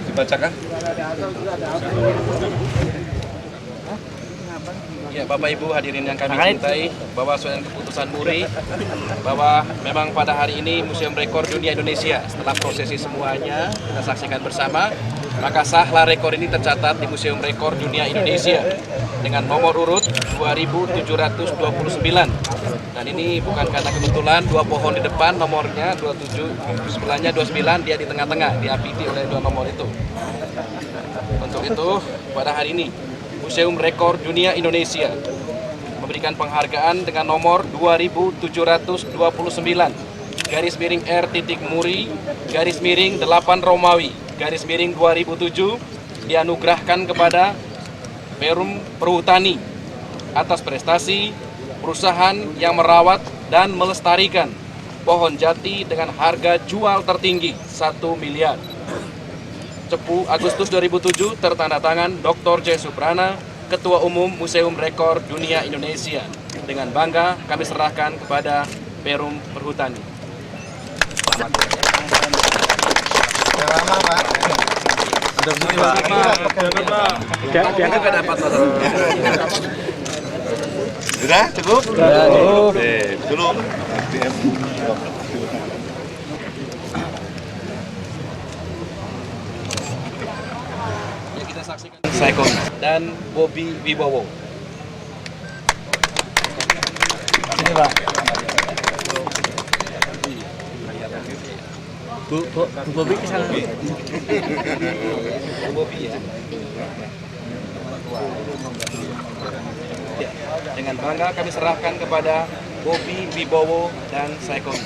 Dibacakan. Ya, Bapak Ibu hadirin yang kami cintai, bahwa sesuai dengan keputusan Muri, bahwa memang pada hari ini Museum Rekor Dunia Indonesia setelah prosesi semuanya kita saksikan bersama, maka sahlah rekor ini tercatat di Museum Rekor Dunia Indonesia dengan nomor urut 2729. Dan ini bukan karena kebetulan, dua pohon di depan nomornya 27, sebelahnya 29, dia di tengah-tengah, diapiti oleh dua nomor itu. Untuk itu, pada hari ini Museum Rekor Dunia Indonesia memberikan penghargaan dengan nomor 2729 garis miring R.Muri garis miring 8 Romawi garis miring 2007 dianugerahkan kepada Perum Perhutani atas prestasi perusahaan yang merawat dan melestarikan pohon jati dengan harga jual tertinggi 1 miliar. Cepu Agustus 2007 tertandatangan Dr. J. Suprana, Ketua Umum Museum Rekor Dunia Indonesia. Dengan bangga kami serahkan kepada Perum Perhutani. Selamat. Sudah cukup? Sudah cukup. Dulu. Kita saksikan Saikon dan Bobi Wibowo. Ini Pak. Bu Bobi kesana. Bu Bobi ya. Ya, dengan bangga kami serahkan kepada Bobi Wibowo dan Saikoni.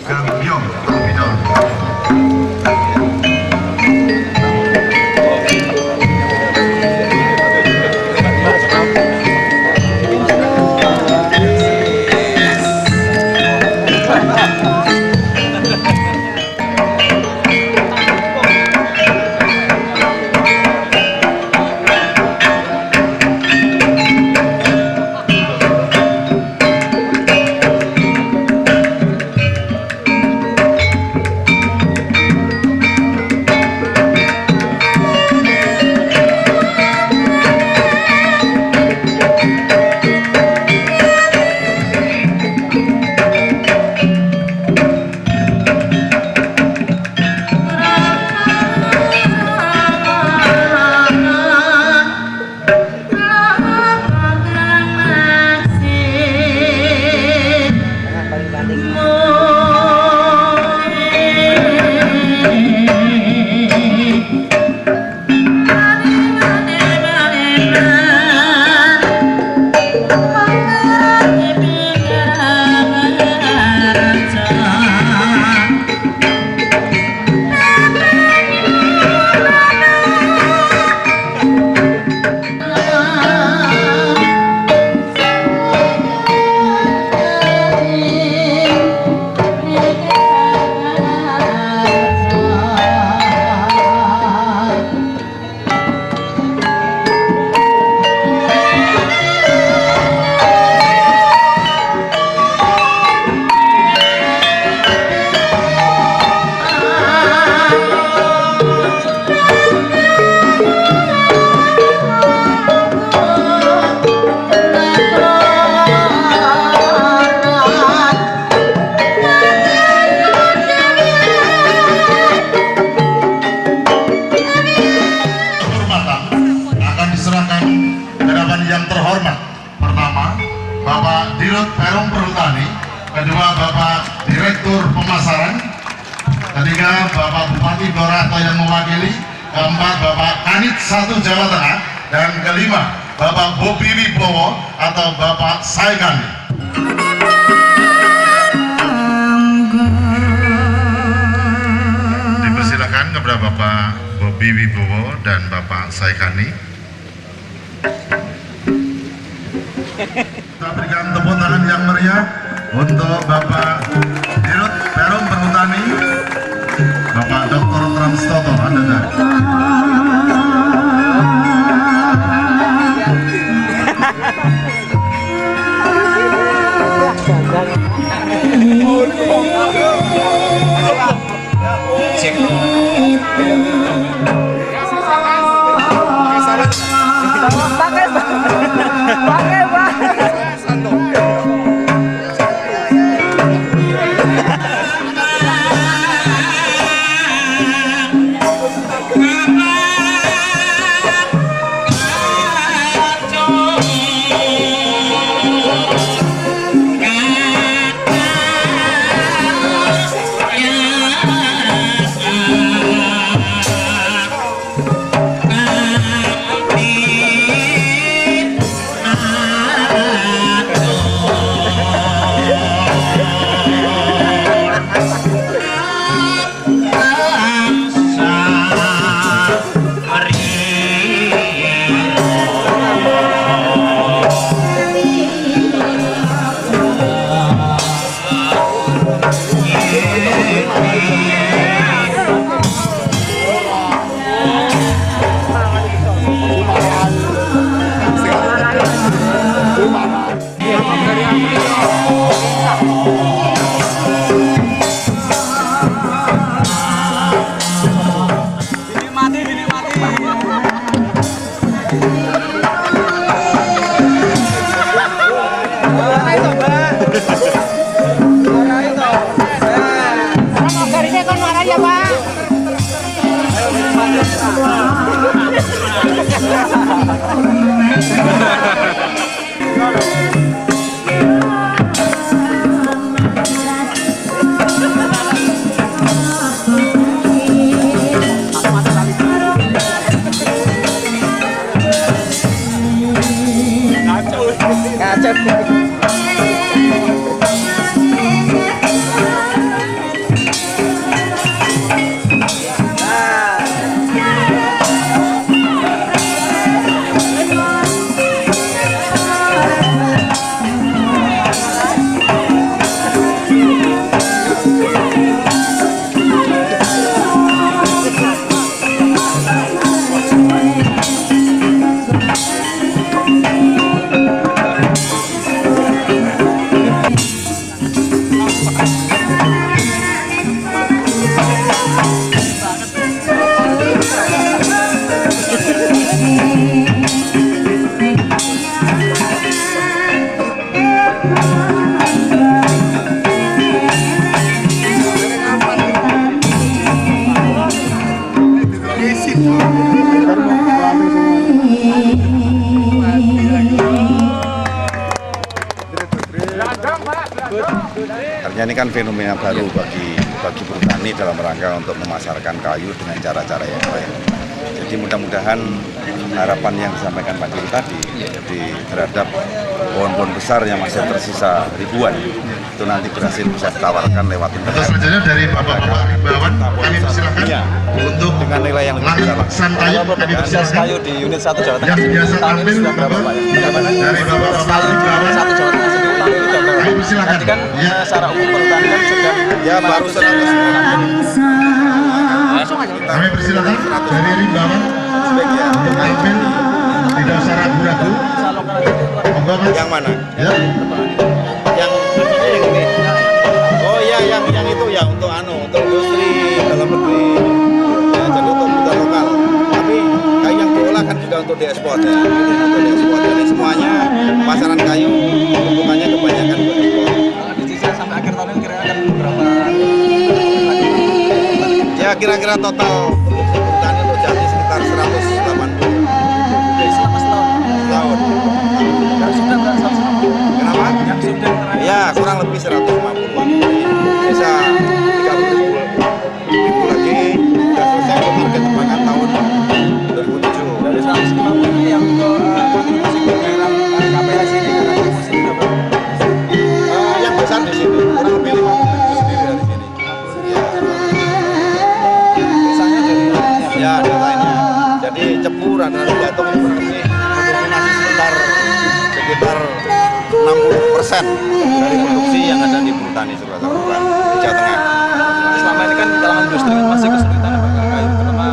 Gambyong terlebih dahulu. Dirut Perum Perhutani, kedua Bapak Direktur Pemasaran, ketiga Bapak Bupati Blora atau yang mewakili, keempat Bapak Kanit 1 Jawa Tengah, dan kelima Bapak Bobi Wibowo atau Bapak Saikoni. Dipersilakan kepada Bapak Bobi Wibowo dan Bapak Saikoni. Kita berikan tepuk tangan yang meriah untuk Bapak Dirut Perum Perhutani, Bapak Dr. Transtoto Handadari. Pakai Pak. kan fenomena baru bagi petani dalam rangka untuk memasarkan kayu dengan cara-cara yang baik. Jadi mudah-mudahan harapan yang disampaikan Pak Dirut tadi, jadi terhadap pohon-pohon besar yang masih tersisa ribuan, itu nanti berhasil bisa ditawarkan lewat internet. Selanjutnya dari Bapak-Bapak Rimbawan, kami persilakan untuk dengan nilai yang lebih besar. langsung kayu, kami persilakan. Kayu di unit 1 Jawa Tengah. Yang biasa tampil Bapak, dari Bapak-Bapak Rimbawan, kami persilakan. Kan secara umum perhutani kan sudah Ya baru 100. Kami persilakan dari Rimbawan untuk tampil, tidak usah ragu-ragu. Monggo Mas. Yang mana? Ya. Yang ini. Oh iya, yang itu ya untuk untuk industri dalam negeri. Ya, jadi untuk kebutuhan lokal. Tapi kayu yang diolah kan juga untuk diekspor ya. Untuk diekspor. Jadi semuanya pasaran kayu hubungannya kebanyakan untuk ekspor. di sisa sampai akhir tahun ini kira-kira akan berapa? Ya kira-kira total produksi perhutani untuk Jati sekitar 180. Selama setahun. Setahun. Yang sudah berapa? Kenapa? Yang sudah Ya kurang lebih 150-an. Bisa 30 ribu lagi. Sudah selesai untuk target terbangkan tahun 2007. dari 150 ini yang untuk kontribusi ke daerah KPS ini karena kontribusi juga berapa? Yang besar di sini kurang lebih 50 ribu sendiri dari sini. Misalnya dari Ya ada lainnya. Jadi Cepu, Randaran, Jatuh ini kurang lebih mendominasi sekitar 60% dari produksi yang ada di perhutani seluruh di Jawa Tengah. selama ini kan dalam industri kan masih kesulitan bakar kayu, terutama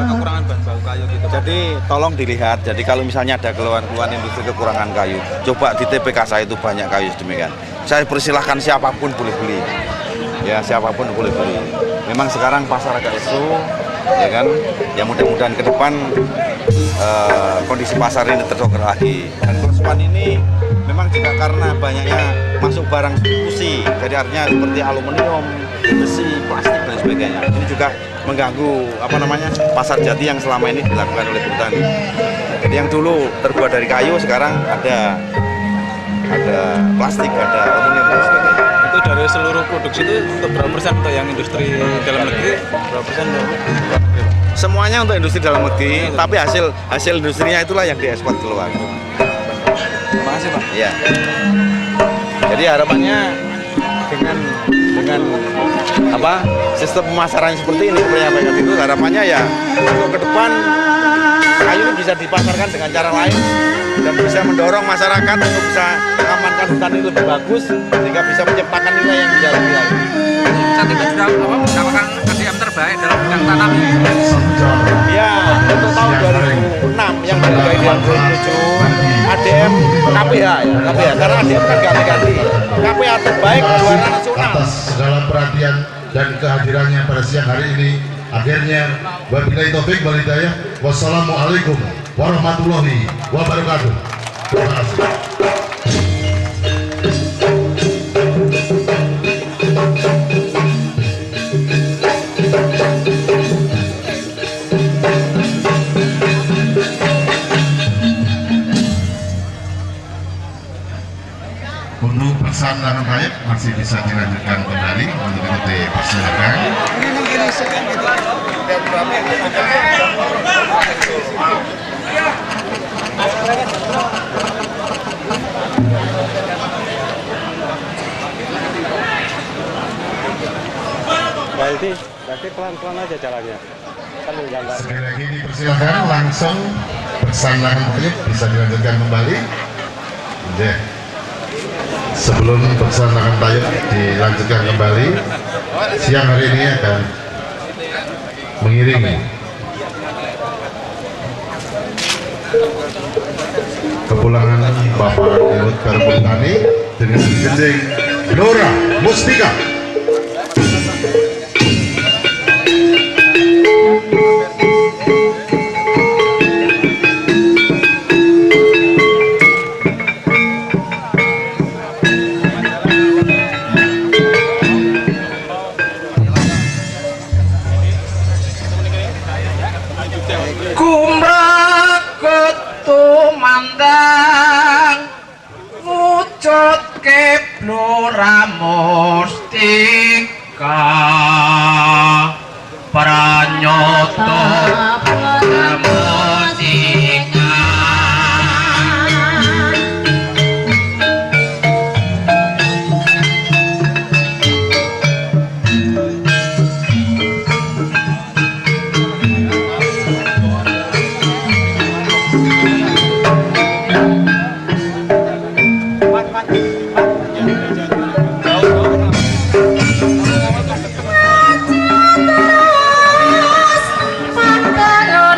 kekurangan bahan baku kayu gitu. Jadi tolong dilihat. Jadi kalau misalnya ada keluhan-keluhan industri kekurangan kayu, coba di TPK saya itu banyak kayu sedemikian. Saya persilahkan siapapun boleh beli. Ya siapapun boleh beli. Memang sekarang pasar agak lesu, ya kan. Ya mudah-mudahan ke depan kondisi pasar ini terdongkrak lagi. Dan kerusuhan ini memang juga karena banyaknya masuk barang substitusi. Jadi artinya seperti aluminium, besi, plastik dan sebagainya. Ini juga mengganggu pasar Jati yang selama ini dilakukan oleh perhutani. Jadi yang dulu terbuat dari kayu sekarang ada plastik, ada aluminium dan sebagainya. Itu dari seluruh produksi itu untuk berapa persen untuk yang industri dalam negeri, berapa persen? Semuanya untuk industri dalam negeri, tapi hasil industrinya itulah yang diekspor keluar. Terima kasih Pak. Ya. Jadi harapannya dengan sistem pemasaran seperti ini, itu harapannya ya untuk ke depan kayu ini bisa dipasarkan dengan cara lain dan bisa mendorong masyarakat untuk bisa mengamankan hutan ini lebih bagus sehingga bisa menciptakan nilai yang bisa lebih lagi. Saat itu sudah mendapatkan ADM terbaik dalam bidang tanam. Ya, untuk tahun 2006 yang dihargai di 2007 ADM KPH karena ADM kan ganti-ganti. KPH terbaik juara nasional. Atas segala perhatian dan kehadirannya pada siang hari ini, akhirnya wabillahi taufik wal hidayah. Wassalamualaikum warahmatullahi wabarakatuh. Terima kasih. Untuk persandaran rakyat masih bisa dilanjutkan kembali untuk itu dipersilakan. Berarti pelan-pelan aja jalannya. Sekali lagi dipersilakan langsung persandaran rakyat bisa dilanjutkan kembali. Ya. Sebelum persandaran rakyat dilanjutkan kembali, siang hari ini akan mengiringi kepulangan Bapak Dirut Perhutani dengan digending Gelora Mustika. Mucut ke Blora Musti nyoto musikan. Terus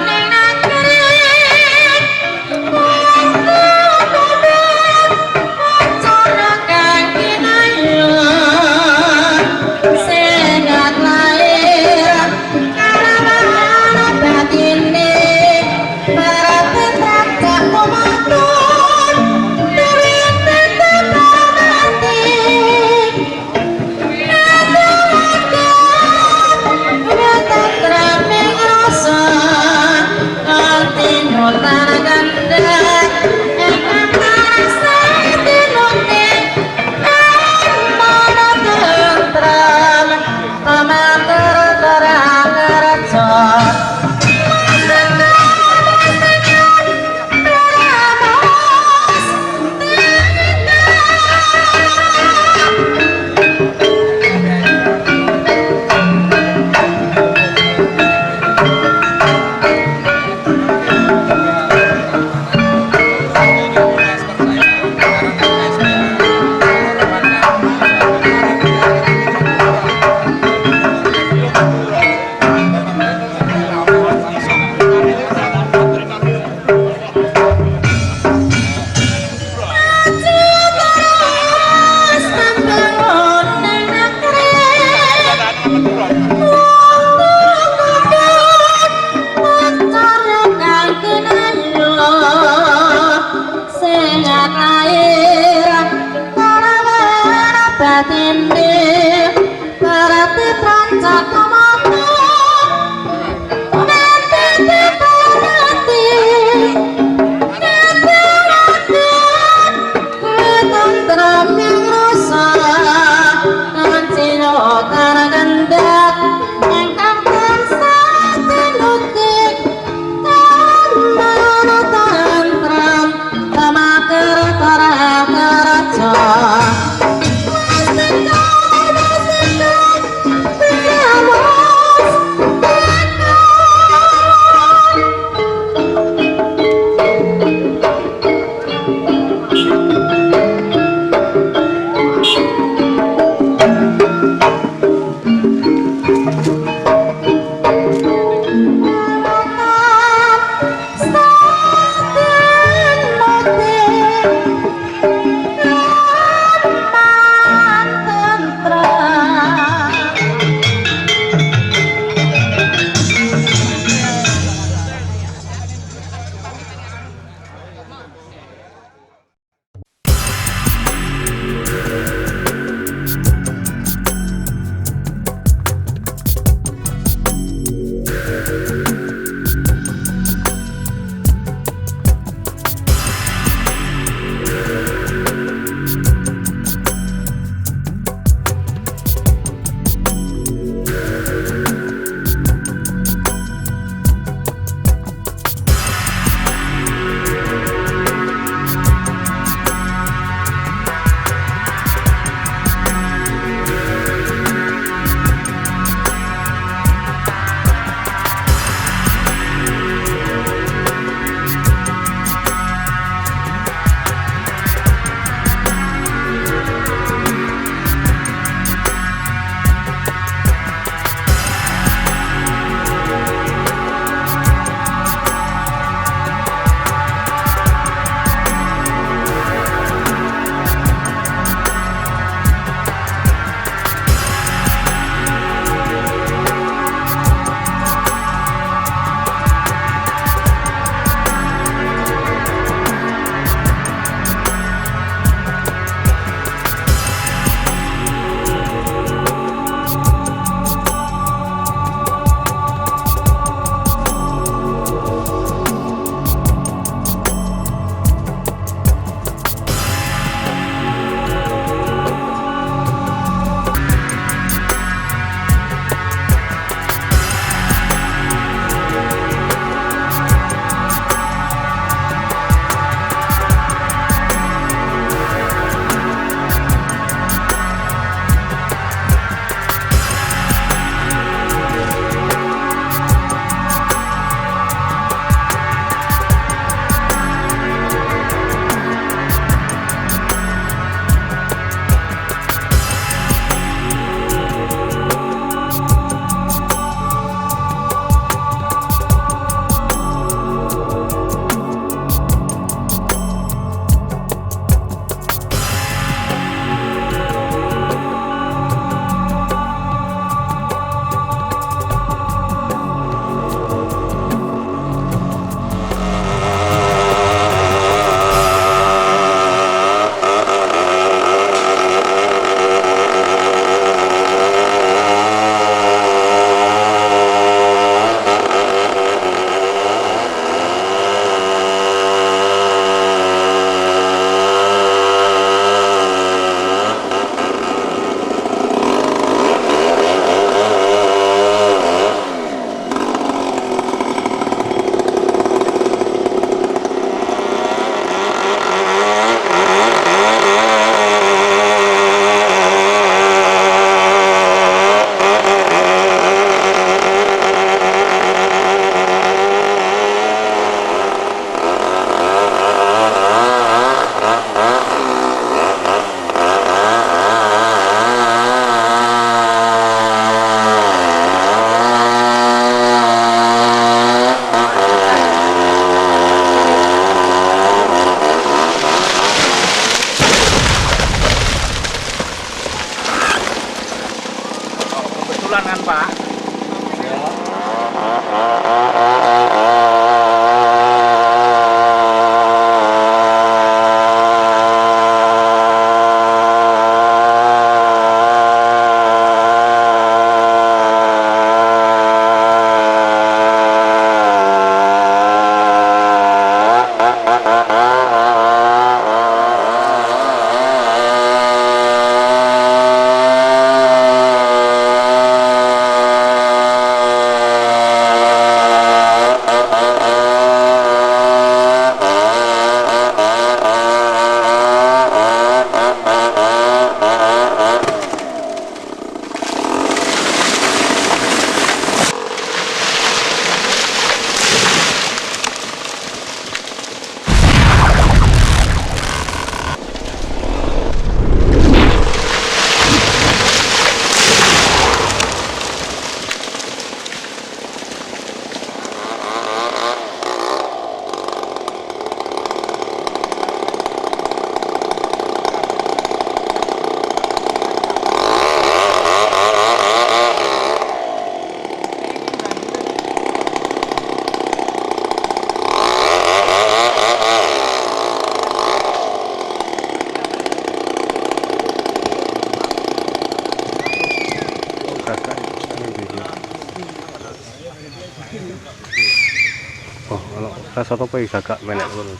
Oh, kalau rasa apa ya gagak menek ngono.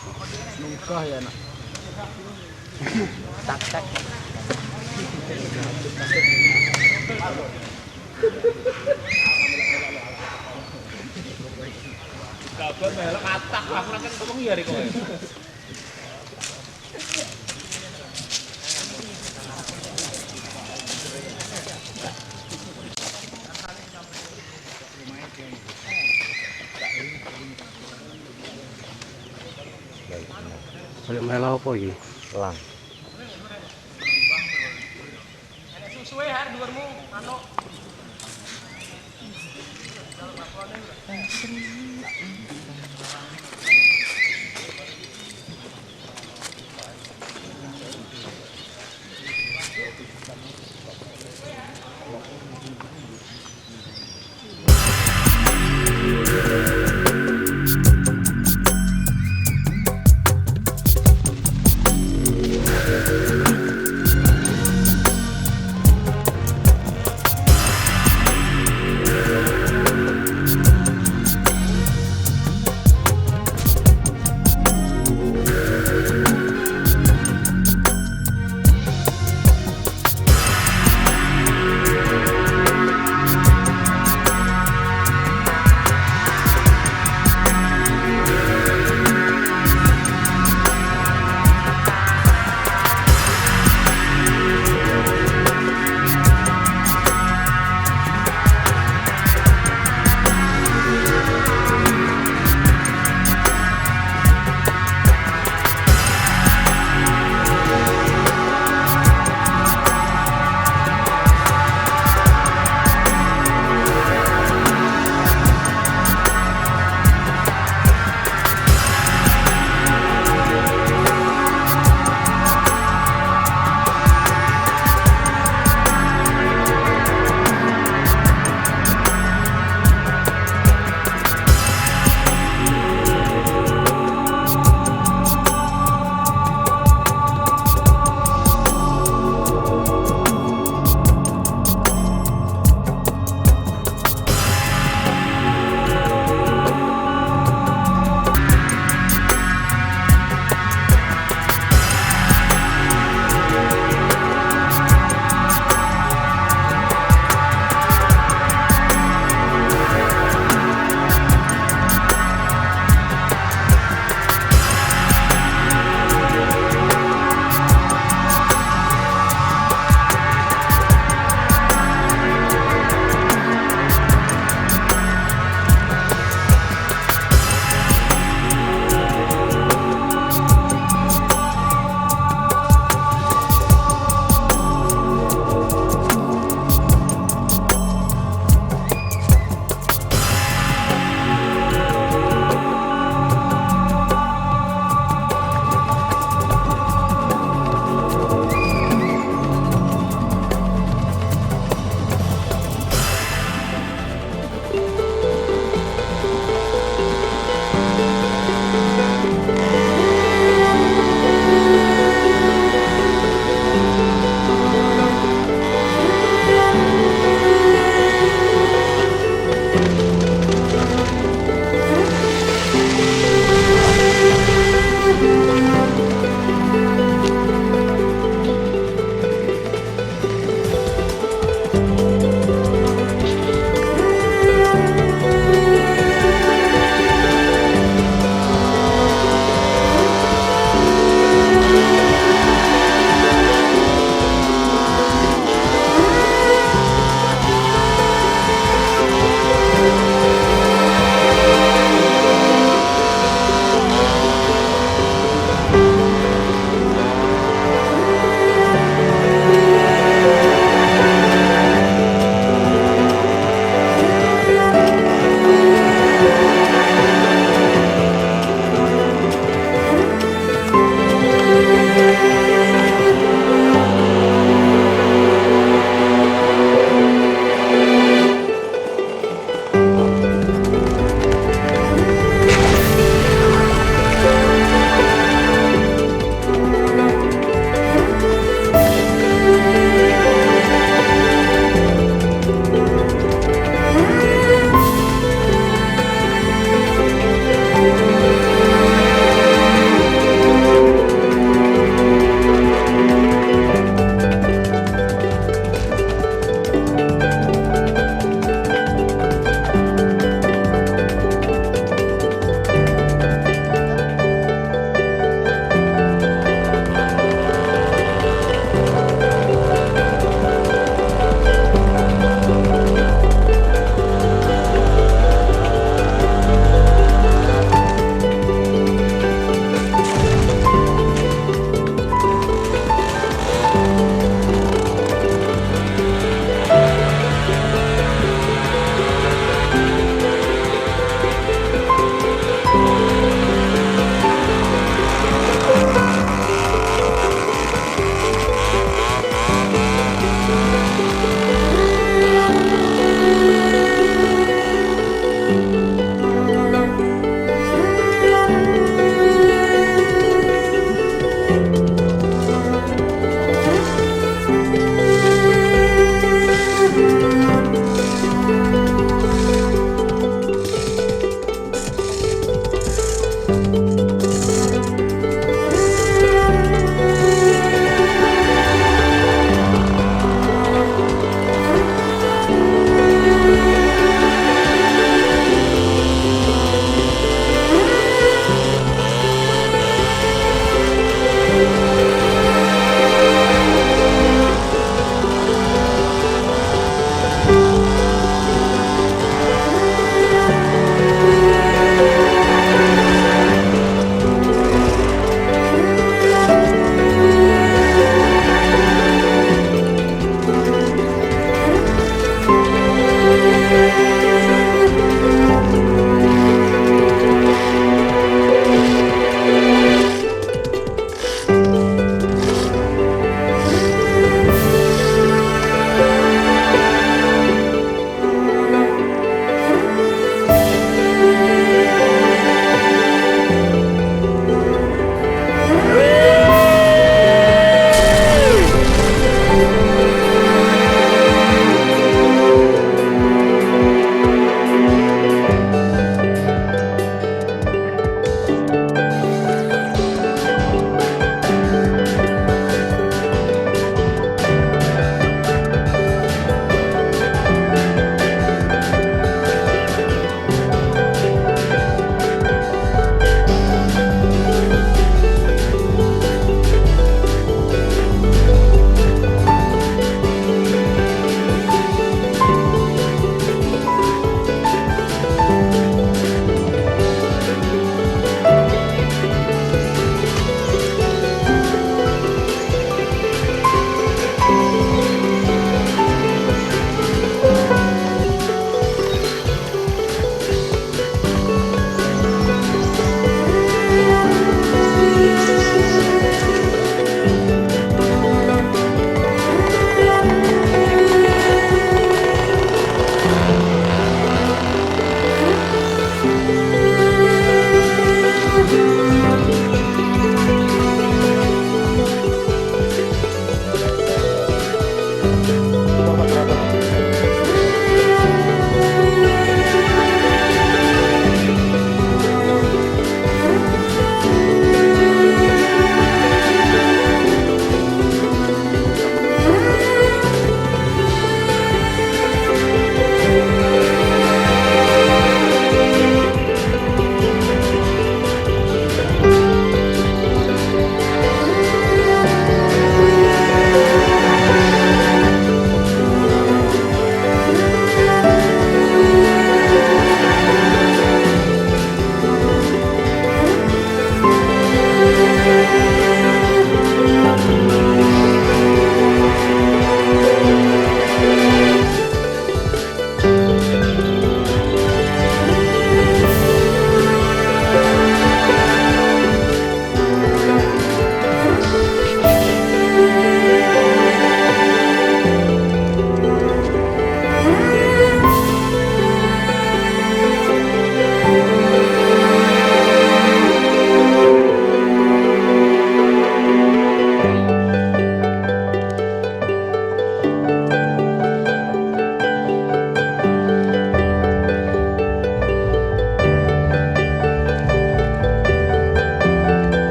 Nungkah ya nak. Tak. Kabar melok atak, aku kan ngomong iya rek kowe. Balik melo apa iki? Lang. Suwe har dhuwurmu anu.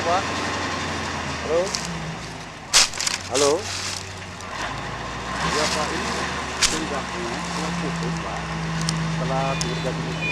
Pak. Halo. Halo. Ya Pak, ini tindakannya setelah putus Pak, setelah terjadi